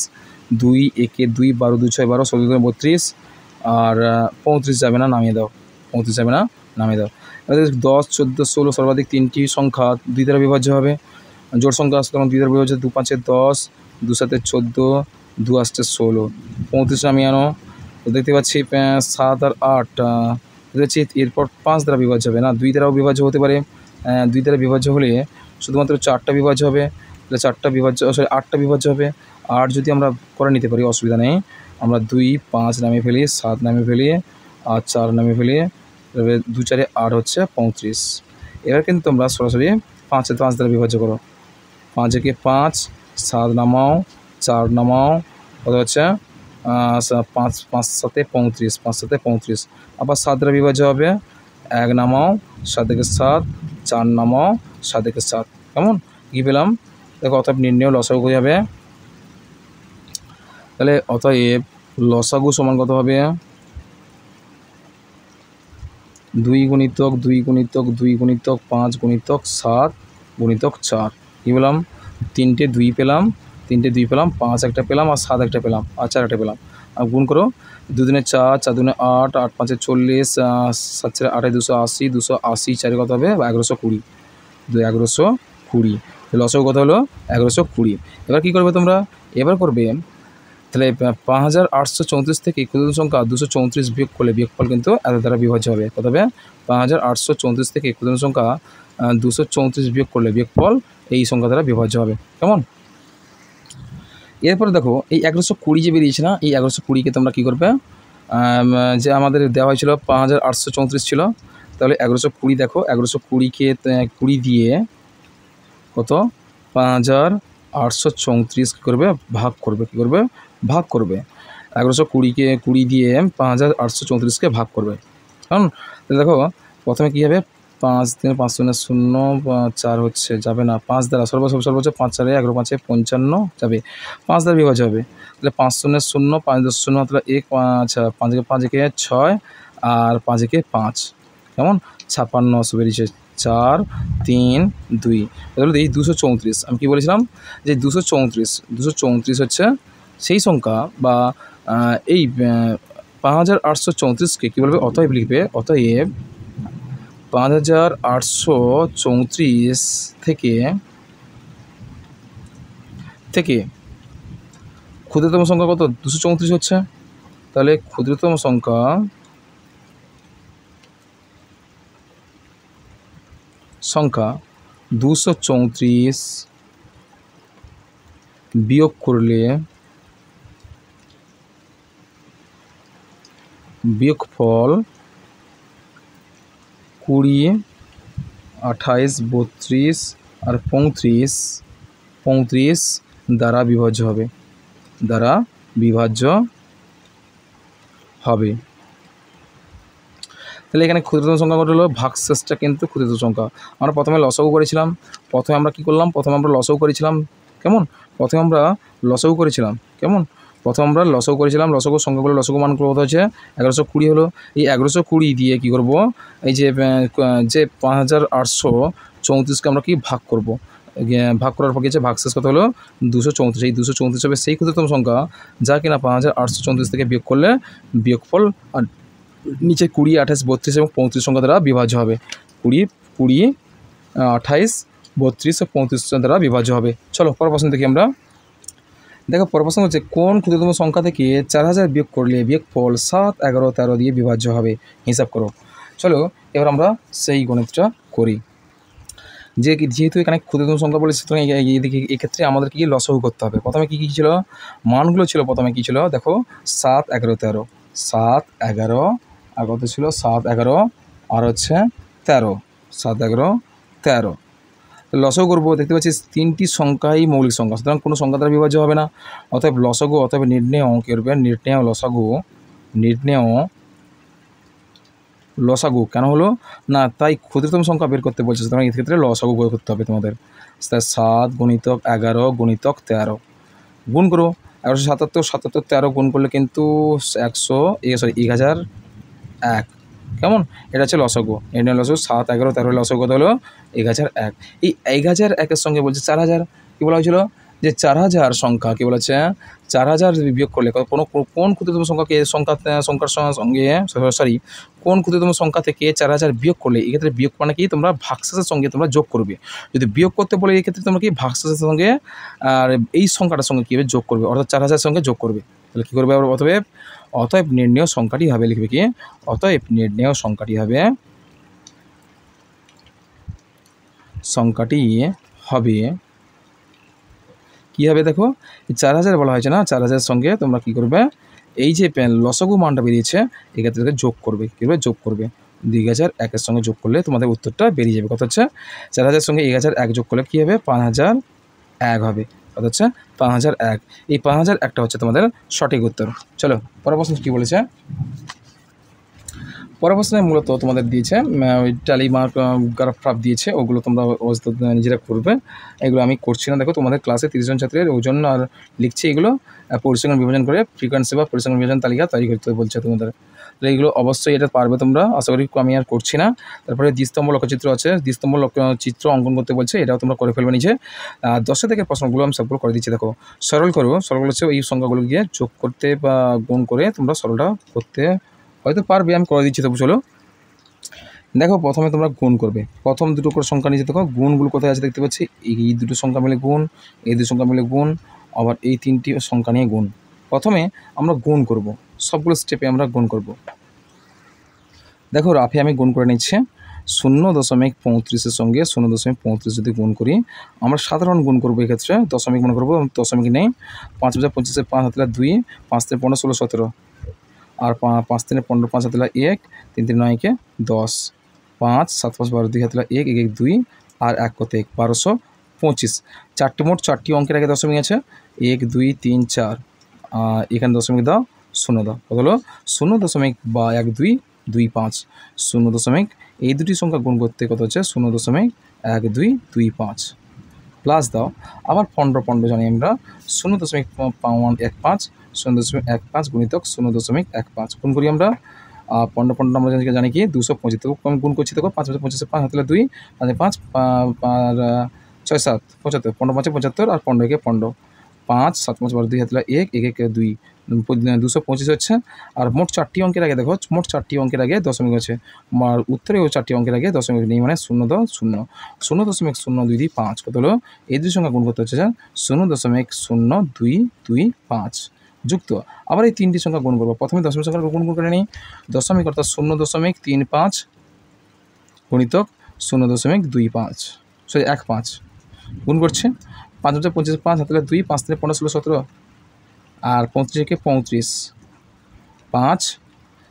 2 একে 2, 12 2 6 12, 16 দুগুণে 32 আর 35 যাবে না, নামিয়ে দাও। 35 যাবে না, নামিয়ে দাও। 10, 14, 16 সর্বাধিক 3টি সংখ্যা 2 দ্বারা বিভাজ্য হবে। জোড় সংখ্যা আসলে তখন 2 দ্বারা বিভাজ্য। 2 5 10, 2 7 14, 2 8 16, 35 নামিয়ে আনো। তো দেখতে পাচ্ছি 7 আর 8 দেখছি এরপর 5 দ্বারা বিভাজ্য হবে না, 2 দ্বারাও বিভাজ্য হতে পারে। 2 দ্বারা বিভাজ্য হলে শুধুমাত্র 4টা বিভাজ্য হবে। তাহলে 4টা বিভাজ্য, 8টা বিভাজ্য হবে। 8 যদি আমরা করে নিতে পারি, অসুবিধা নেই। আমরা 2, 5 নামিয়ে ফেলি, 7 নামিয়ে ফেলি আর 4 নামিয়ে ফেলি। তবে 2 4 8 হচ্ছে 35। এবার কিন্তু তোমরা সরাসরি 5 দ্বারা বিভাজ্য করো। 5 একে 5, 7 নামাও, 4 নামাও, কত হচ্ছে 5 5 7 35, 5 7 35। আবার 7 দ্বারা বিভাজ্য হবে। 1 নামাও, 7 একে 7, 4 নামাও, 7 একে 7। কেমন? কী পেলাম দেখো? অতএব নির্ণেয় লসাগু কী হবে? তাহলে অতএব লসাগু সমান কত হবে? 2 গুণিতক 2 গুণিতক 2 গুণিতক 5 গুণিতক 7 গুণিতক 4। কী পেলাম? 3টে 2 পেলাম, 3টে 2 পেলাম, 5 একটা পেলাম আর 7 একটা পেলাম আর 4 একটা পেলাম। আর গুণ করো, 2 দুনে 4, 4 দুনে 8, 8 5 40, 7 4 8 280, 280 4 কত হবে? 1120। 1120। লসাগু কত হলো? 1120। এবার কী করবে তোমরা? এবার করবে তাহলে 5834 থেকে ক্ষুদ্রতম সংখ্যা 234 বিয়োগ করলে বিয়োগফল কিন্তু এত দ্বারা বিভাজ্য হবে। কত হবে? 5834 থেকে ক্ষুদ্রতম সংখ্যা 234 বিয়োগ করলে বিয়োগফল এই সংখ্যা দ্বারা বিভাজ্য হবে। কেমন? এরপরে দেখো, এই 1120 যে বেরিয়েছে না, এই 1120কে তোমরা কী করবে? যে আমাদের দেওয়া হয়েছিল 5834 ছিল, তাহলে 1120 দেখো, 1120কে 20 দিয়ে কত 5834 কী করবে? ভাগ করবে। কী করবে? ভাগ করবে। 1120কে 20 দিয়ে 5834কে ভাগ করবে। কারণ দেখো প্রথমে কী হবে? 5 দিনে 5 শূন্য 0, 4 হচ্ছে যাবে না, 5 দ্বারা সর্বোচ্চ 5 4 11 5 55 যাবে, 5 দ্বারা বিভাজ্য হবে। তাহলে 5 শূন্য 0, 5 10 0, তাহলে 1 আচ্ছা 5 একে 6 আর 5 একে 5। কেমন? 56 বেরিয়েছে। 4 3 2। তাহলে এই 234, আমি কী বলেছিলাম? যে 234 হচ্ছে সেই সংখ্যা বা এই 5834কে কী বলবে? অতএব লিখবে। অতএব 5834 থেকে ক্ষুদ্রতম সংখ্যা কত? 234 হচ্ছে। তাহলে ক্ষুদ্রতম সংখ্যা 234 বিয়োগ করলে বিয়োগফল 20, 28, 32 আর 35 দ্বারা বিভাজ্য হবে। তাহলে এখানে ক্ষুদ্রতম সংখ্যা কত হলো? ভাগশেষটা কিন্তু ক্ষুদ্রতম সংখ্যা। আমরা প্রথমে লসাগু করেছিলাম। প্রথমে আমরা কী করলাম? প্রথমে আমরা লসাগু করেছিলাম। কেমন? প্রথমে আমরা লসাগু করেছিলাম। কেমন? প্রথমে আমরা লসাগু করেছিলাম। লসাগুর সংখ্যাগুলো লসাগু মান কত হচ্ছে? 1120 হলো। এই 1120 দিয়ে কী করব? এই যে 5834কে আমরা কি ভাগ করব? ভাগ করার পর গিয়েছে ভাগশেষ কত হলো 234। এই 234 হবে সেই ক্ষুদ্রতম সংখ্যা যা কিনা 5834 থেকে বিয়োগ করলে বিয়োগফল আর নিচে 20, 28, 32 এবং 35 সংখ্যা দ্বারা বিভাজ্য হবে। 20, 28, 32 ও 35 দ্বারা বিভাজ্য হবে। চলো পরের প্রশ্ন দেখি আমরা। দেখো পরের প্রশ্ন হচ্ছে কোন ক্ষুদ্রতম সংখ্যা থেকে 4000 বিয়োগ করলে বিয়োগফল 7, 11, 13 দিয়ে বিভাজ্য হবে, হিসাব করো। চলো এবার আমরা সেই গণিতটা করি। যেহেতু এখানে ক্ষুদ্রতম সংখ্যা বলেছে, সুতরাং এক্ষেত্রে আমাদের কি লসাগু করতে হবে। প্রথমে কী ছিল মানগুলো ছিল, প্রথমে কী ছিল দেখো 7, 11, 13, 7, 11 আর কত ছিল 7, 11 আর হচ্ছে 13, 7, 11, 13। লসাগু করবো, দেখতে পাচ্ছি 3টি সংখ্যাই মৌলিক সংখ্যা, সুতরাং কোনো সংখ্যা দ্বারা বিভাজ্য হবে না। অতএব লসাগু, অতএব নির্ণেয় কী করবে, নির্ণেয় লসাগু কেন হলো না, তাই ক্ষুদ্রতম সংখ্যা বের করতে বলছে, সুতরাং এক্ষেত্রে লসাগু বের করতে হবে তোমাদের। 7 গুণিতক 11 গুণিতক 13 গুণ করো, 1177, 77, 13 গুণ করলে কিন্তু 1001। কেমন, এটা হচ্ছে লসাগু, এটা লসাগু 7, 11, 13 লসাগু কত হলো 1001। এই 1001-এর সঙ্গে বলছে 4000, কী বলা হয়েছিল যে 4000 সংখ্যা কী বলেছে 4000 বিয়োগ করলে কোন ক্ষুদ্রতম সংখ্যাকে সংখ্যার সঙ্গে কোন ক্ষুদ্রতম সংখ্যা থেকে 4000 বিয়োগ করলে, এক্ষেত্রে বিয়োগ মানে কি তোমরা ভাগশেষের সঙ্গে তোমরা যোগ করবে। যদি বিয়োগ করতে বলে এক্ষেত্রে তোমরা কি ভাগশেষের সঙ্গে আর এই সংখ্যাটার সঙ্গে কীভাবে যোগ করবে, অর্থাৎ 4000 সঙ্গে যোগ করবে। তাহলে কী করবে, অতএব নির্ণেয় সংখ্যাটি হবে, লিখবে কি অতএব নির্ণেয় সংখ্যাটি হবে কী হবে দেখো 4000 বলা হয়েছে না, 4000 সঙ্গে তোমরা কী করবে, এই যে লসাগু মানটা বেরিয়েছে এক্ষেত্রে যোগ করবে। কী করবে, যোগ করবে 2001-এর সঙ্গে যোগ করলে তোমাদের উত্তরটা বেরিয়ে যাবে। কত হচ্ছে 4000 সঙ্গে 1001 যোগ করলে কী হবে 5001 হবে। কত হচ্ছে 5001। এই 5001টা হচ্ছে তোমাদের সঠিক উত্তর। চলো পরের প্রশ্ন কী বলেছে। পরের প্রশ্নে মূলত তোমাদের দিয়েছে ট্যালি মার্ক গ্রাফ দিয়েছে, ওগুলো তোমরা নিজেরা করবে, এগুলো আমি করছি না। দেখো তোমাদের ক্লাসে 30 জন ছাত্রের ওজন আর লিখছি, এগুলো পরিসংখ্যান বিভাজন করে ফ্রিকোয়েন্সি বা পরিসংখ্যান বিভাজন তালিকা তৈরি করতে বলছে তোমাদের। তাহলে এগুলো অবশ্যই এটা পারবে তোমরা, আশা করি। আমি আর করছি না। তারপরে দ্বিস্তম্ভ লক্ষ্যচিত্র আছে, দ্বিস্তম্ভ চিত্র অঙ্কন করতে বলছে, এটাও তোমরা করে ফেলবে নিজে। 10 থেকে প্রশ্নগুলো আমি সবগুলো করে দিচ্ছি। দেখো সরল হচ্ছে এই সংখ্যাগুলো গিয়ে যোগ করতে বা গুণ করে তোমরা সরলটা করতে হয়তো পারবে, আমি করে দিচ্ছি। তবু চলো দেখো প্রথমে তোমরা গুণ করবে, প্রথম দুটো করে সংখ্যা নিচে দেখো গুণগুলো কোথায় আছে দেখতে পাচ্ছি, এই দুটো সংখ্যা মিলে গুণ, এই দুটো সংখ্যা মিলে গুণ, আবার এই 3টি সংখ্যা নিয়ে গুণ। প্রথমে আমরা গুণ করব, সবগুলো স্টেপে আমরা গুণ করব। দেখো রাফে আমি গুণ করে নিচ্ছি 0.35-এর সঙ্গে 0.35 যদি গুণ করি, আমরা সাধারণ গুণ করবো এক্ষেত্রে, দশমিক মনে করবো, দশমিক নেই। 5×25, 5 হাতে 2, 5 × 15, 16, 17 আর 5 × 15, 5 হাতে 1, 3 × 9 = 10, 5, 7, 5, 12, 2 হাতে 1, 1, 2 আর 1 কত 1, 1225। মোট চারটি অঙ্কের আগে দশমিক আছে, 1, 2, 3, 4, এখানে দশমিক দাও, 0 দাও। কত হলো 0.1225, 0. এই দুটি সংখ্যা গুণ করতে কত হচ্ছে 0.1225 প্লাস দাও, আবার 15 জানি আমরা 0.15, 0.15 গুণিতক 0.15 গুণ করি আমরা 15 আমরা জানি কি 225। আমি গুণ করছি দেখো 5×25, 5 হাতে 2, 5 5 আর 6 7 75, 15 5 75 আর 15 × 15, 5 7 5 12, 2 হাতে 1, 1 1 2, 225 হচ্ছে। আর মোট চারটি অঙ্কের আগে দেখো, মোট চারটি অঙ্কের আগে দশমিক আছে, আর উত্তরেও চারটি অঙ্কের আগে দশমিক নেই, মানে 0.025 কত হলো, এই দুই সংখ্যা গুণ করতে হচ্ছে 0.0225 যুক্ত। আবার এই 3টি সংখ্যা গুণ করবো, প্রথমে দশমিক সংখ্যা গুণ করে নিই, দশমিক অর্থাৎ 0.35 গুণিতক 0.25 15 গুণ করছে 5×25, 5 হাতে 2, 5 × 15, 16, 17 আর 35 × 35, 5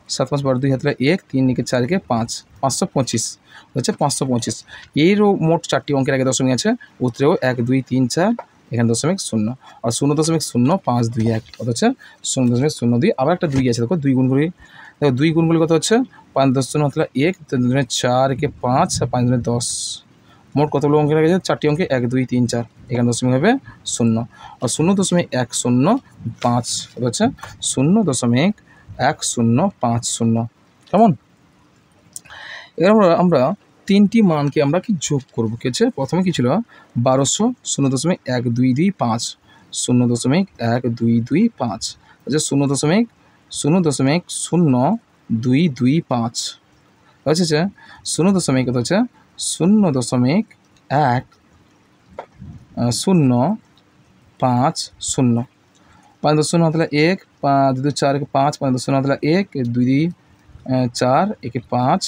7 5 12, 2 হাতে 1, 3 × 4 = 5, 525 হচ্ছে 525। এরও মোট চারটি অঙ্কের আগে দশমিক আছে, উত্তরেও 1 2 3 4, এখানে দশমিক 0 আর 0.0521 কত হচ্ছে 0.02। আবার একটা 2 আছে দেখো, 2 গুণ করি, দেখো 2 গুণগুলি কত হচ্ছে 5 10 হাতে 1, 3 4 × 5 আর 5 10, মোট কতগুলো অঙ্কের আগে চারটি অঙ্কে 1 2 3 4, এখানে দশমিক হবে 0 আর 0.105 হচ্ছে 0.1050। কেমন, এবার আমরা তিনটি মানকে আমরা কি যোগ করবো, কি হচ্ছে প্রথমে কি ছিল 1200 0.1225 0.1225 আচ্ছা 0.00225 হচ্ছে 0.1 কত হচ্ছে 0.1050 5 10 मतलब 1 5 2 4 5 5 10 मतलब 1 2 4 1 5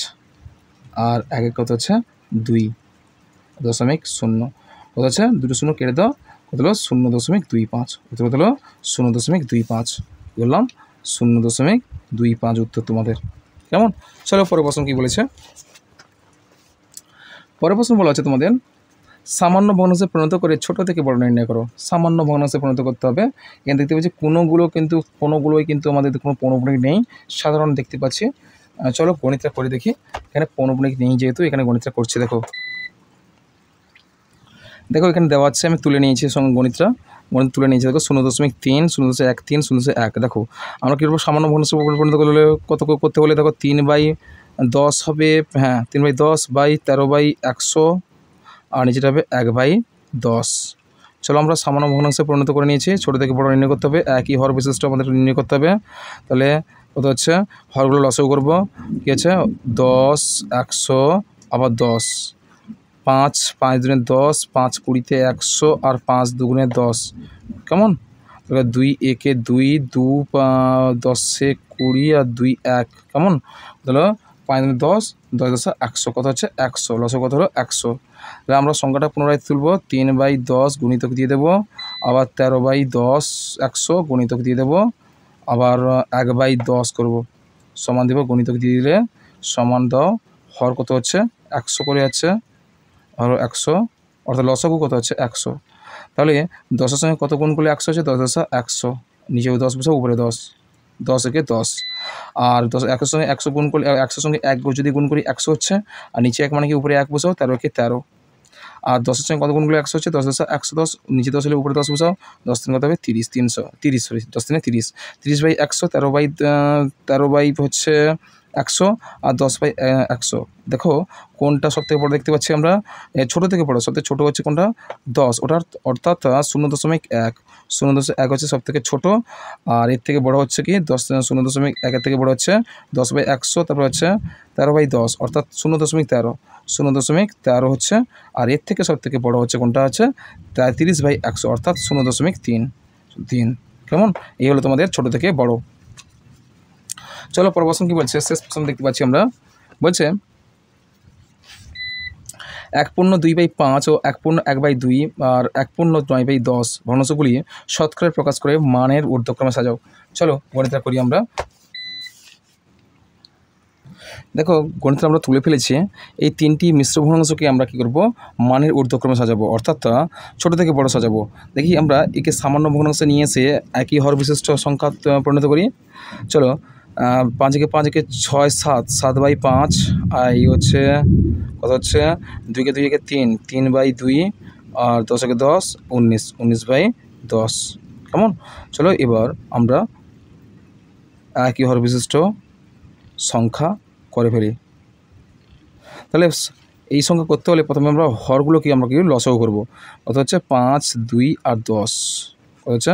আর 1 কত হচ্ছে 2.0 কত হচ্ছে দুটো শূন্য কেটে দাও কত হলো 0.25 কত হলো 0.25 বললাম 0.25 উত্তর তোমাদের। কেমন? চলো পরের প্রশ্ন কি বলেছে। পরের প্রশ্ন বলা আছে তোমাদের সামান্য ভগ্নাংশে পরিণত করে ছোট থেকে বড় নির্ণয় করো। সামান্য ভগ্নাংশে পরিণত করতে হবে। এখানে দেখতে পাচ্ছি কোনোগুলোই কিন্তু আমাদের কোনো পৌনঃপুনিক নেই, সাধারণ দেখতে পাচ্ছি। চলো গণিতটা করে দেখি। এখানে পৌনঃপুনিক নেই যেহেতু এখানে গণিতটা করছি। দেখো এখানে দেওয়া আছে, আমি তুলে নিয়েছি সঙ্গে গণিত তুলে নিয়েছি। দেখো 0.3 0.13 0.1। দেখো আমরা কী করবো সামান্য ভগ্নাংশে পরিণত করলে কত করতে বলে দেখো 3/10 হবে, হ্যাঁ 3/10/13/100 আর নিচেটা হবে 1/10। চলো আমরা সামান্য ভগ্নাংশে পরিণত করে নিয়েছি। ছোটো থেকে বড় নির্ণয় করতে হবে, একই হর বিশিষ্ট আমাদের নির্ণয় করতে হবে। তাহলে কত হচ্ছে হরগুলো লসাগু করবো, কী আছে 10 100 আবার 10 5 5 দুগুণে 10 5 20 100 আর 5 দুগুণে 10। কেমন? 2 1 2 2 10 20 আর 2 1। কেমন? তাহলে 5 10 10 10 100 কত হচ্ছে 100, লসাগু কত হলো 100। তাহলে আমরা সংখ্যাটা পুনরায় তুলব, 3/10 গুণিতক দিয়ে দেবো, আবার 13/10 100 গুণিতক দিয়ে দেবো, আবার 1/10 করব সমান দেবো, গুণিতক দিয়ে দিলে সমান দাও হর কত হচ্ছে 100 করে যাচ্ছে, আর 100 অর্থাৎ লসাগু কত হচ্ছে 100। তাহলে 10-এর সঙ্গে কত গুণ করলে 100 হচ্ছে 10 10 100, নিচেও 10 বসাও উপরে 10, 10 একে 10 আর 10 100 সঙ্গে 100 গুণ করলে 100 সঙ্গে 1 যদি গুণ করি 100 হচ্ছে, আর নিচে 1 মানে কি উপরে 1 বসাও, 13 একে 13। আর 10-এর সঙ্গে কত গুণ করলে 100 হচ্ছে 10 10 110, নিচে 10 হলে উপরে 10 বসাও, 10 3 কত হবে 30 সরি 10 3 30 30/100 13 হচ্ছে 100 আর 10/100। দেখো কোনটা সবথেকে বড় দেখতে পাচ্ছি আমরা, ছোটো থেকে বড় সবথেকে ছোটো হচ্ছে কোনটা 10, ওটার অর্থাৎ 0.1 0.1 হচ্ছে সবথেকে ছোটো, আর এর থেকে বড় হচ্ছে কি 0.1 থেকে বড় হচ্ছে 10/100, তারপর হচ্ছে 13/10 অর্থাৎ 0.13 0.13 হচ্ছে, আর এর থেকে সবথেকে বড় হচ্ছে কোনটা হচ্ছে 30/100 অর্থাৎ 0.3। কেমন? এই হলো তোমাদের ছোটো থেকে বড়। চলো পরের প্রশ্ন কি বলছে, শেষ প্রশ্ন দেখতে পাচ্ছি আমরা, বলছে 1/2/5 ও 1/1/2 আর 1/9/10 ভগ্নাংশগুলি শতকরায় প্রকাশ করে মানের ঊর্ধ্বক্রমে সাজাও। চলো গণিতটা করি আমরা। দেখো গণিতটা আমরা তুলে ফেলেছি, এই তিনটি মিশ্র ভগ্নাংশকে আমরা কী করব মানের ঊর্ধ্বক্রমে সাজাবো, অর্থাৎ ছোটো থেকে বড় সাজাবো। দেখি আমরা একে সামান্য ভগ্নাংশে নিয়ে এসে একই হর বিশিষ্ট সংখ্যা পরিণত করি। চলো 5 একে 5 একে 6 7 7/5 আর এই হচ্ছে কত হচ্ছে 2 একে 2 একে 3 3/2 আর 10 একে 10 19 19/10। কেমন? চলো এবার আমরা একই হর বিশিষ্ট সংখ্যা করে ফেলি। তাহলে এই সংখ্যা করতে হলে প্রথমে আমরা হরগুলোকে আমরা কি লসাগু করবো, কত হচ্ছে 5 2 আর 10, কত হচ্ছে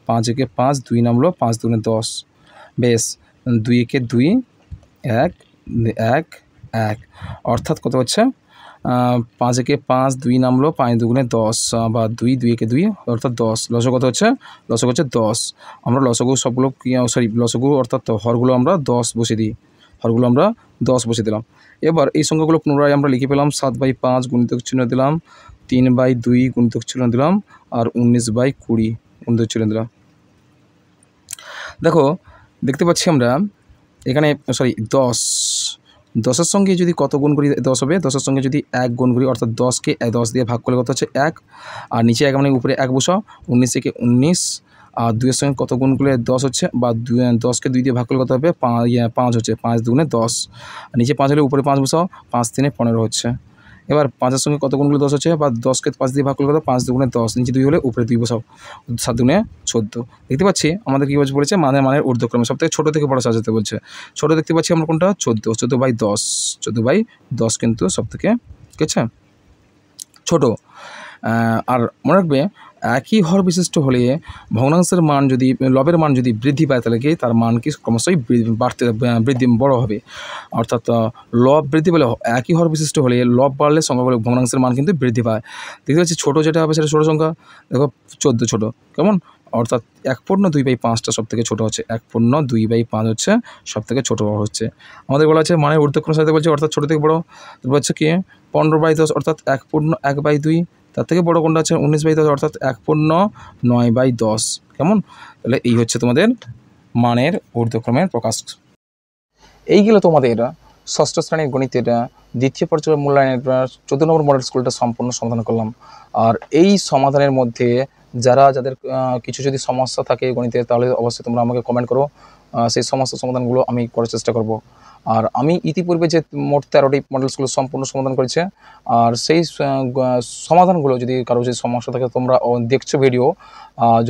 5 একে 5 2 নামলো 5 দুগুণে 10, বেশ 2 একে 2 1 1 1 অর্থাৎ কত হচ্ছে 5 একে 5 2 নামলো 5 দুগুণে 10 বা 2 2 একে 2 অর্থাৎ 10, লসাগু কত হচ্ছে লসাগু হচ্ছে 10। আমরা লসাগু সবগুলো লসাগু অর্থাৎ হরগুলো আমরা 10 বসিয়ে দিই, হরগুলো আমরা 10 বসিয়ে দিলাম। এবার এই সংখ্যাগুলো পুনরায় আমরা লিখে পেলাম, 7/5 গুণিতক চিহ্ন দিলাম, 3/2 গুণিতক চিহ্ন দিলাম, আর 19/20 গুণিতক চিহ্ন দিলাম। দেখো দেখতে পাচ্ছি আমরা এখানে 10-এর সঙ্গে যদি কত গুণ করি 10 হবে, 10-এর সঙ্গে যদি 1 গুণ করি অর্থাৎ 10কে 10 দিয়ে ভাগ করলে কত হচ্ছে 1, আর নিচে 1 মানে উপরে 1 বসাও, 19 একে 19 আর 2-এর সঙ্গে কত গুণ করলে 10 হচ্ছে, বা 10কে 2 দিয়ে ভাগ করলে কত হবে 5 হচ্ছে, 5 দুগুণে 10 আর নিচে 5 হলে উপরে 5 বসাও, 5 3 15 হচ্ছে। এবার 5-এর সঙ্গে কত গুণগুলো 10 হচ্ছে, বা 10কে 5 দিয়ে ভাগ করলে কত, 5 দুগুণে 10, নিচে 2 হলে উপরে 2 বসাও, 7 দুগুণে 14। দেখতে পাচ্ছি আমাদের কী বলেছে, মানের ঊর্ধ্বক্রমে সবথেকে ছোটো থেকে বড় সাজাতে বলছে। ছোটো দেখতে পাচ্ছি আমরা কোনটা, 14/10, 14/10 কিন্তু সবথেকে, ঠিক আছে, ছোটো। আর মনে রাখবে, একই হর বিশিষ্ট হলে ভগ্নাংশের মান যদি, লবের মান যদি বৃদ্ধি পায়, তাহলে কি তার মান কি ক্রমশই বৃদ্ধি বড় হবে। অর্থাৎ লব বৃদ্ধি পেলে, একই হর বিশিষ্ট হলে লব বাড়লে সংখ্যাগুলো ভগ্নাংশের মান কিন্তু বৃদ্ধি পায়। দেখতে পাচ্ছি ছোটো যেটা হবে সেটা ছোটো সংখ্যা, দেখো 14 ছোটো, কেমন, অর্থাৎ 1/2/5টা সব থেকে ছোটো হচ্ছে, 1/2/5 হচ্ছে সব থেকে ছোটো হচ্ছে। আমাদের বলা আছে মানে ঊর্ধ্বক্রম সাজাতে বলছে, অর্থাৎ ছোটো থেকে বড়ো, হচ্ছে কি 15/10, অর্থাৎ 1/2, তার থেকে বড় কোনটা আছে 19/10, অর্থাৎ 1/9/10, কেমন। তাহলে এই হচ্ছে তোমাদের মানের ঊর্ধ্বক্রমের প্রকাশ। এইগুলো তোমাদের ষষ্ঠ শ্রেণীর গণিতের দ্বিতীয় পর্যায়ের মূল্যায়নের 14 নম্বর মডেল স্কুলটা সম্পূর্ণ সমাধান করলাম। আর এই সমাধানের মধ্যে যাদের কিছু যদি সমস্যা থাকে গণিতে, তাহলে অবশ্যই তোমরা আমাকে কমেন্ট করো, সেই সমস্ত সমাধানগুলো আমি করার চেষ্টা করব। আর আমি ইতিপূর্বে যে মোট 13টি মডেল স্কুল সম্পূর্ণ সমাধান করেছে, আর সেই সমাধানগুলো যদি কারো যদি সমস্যা থাকে, তোমরা দেখছো ভিডিও,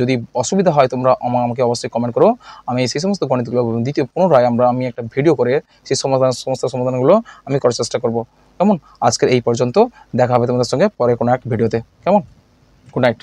যদি অসুবিধা হয় তোমরা আমাকে অবশ্যই কমেন্ট করো। আমি সেই সমস্ত গণিতগুলো পুনরায় আমি একটা ভিডিও করে সেই সমস্ত সমাধানগুলো আমি করার চেষ্টা করব। কেমন, আজকের এই পর্যন্ত, দেখা হবে তোমাদের সঙ্গে পরে কোনো এক ভিডিওতে। কেমন, গুড নাইট।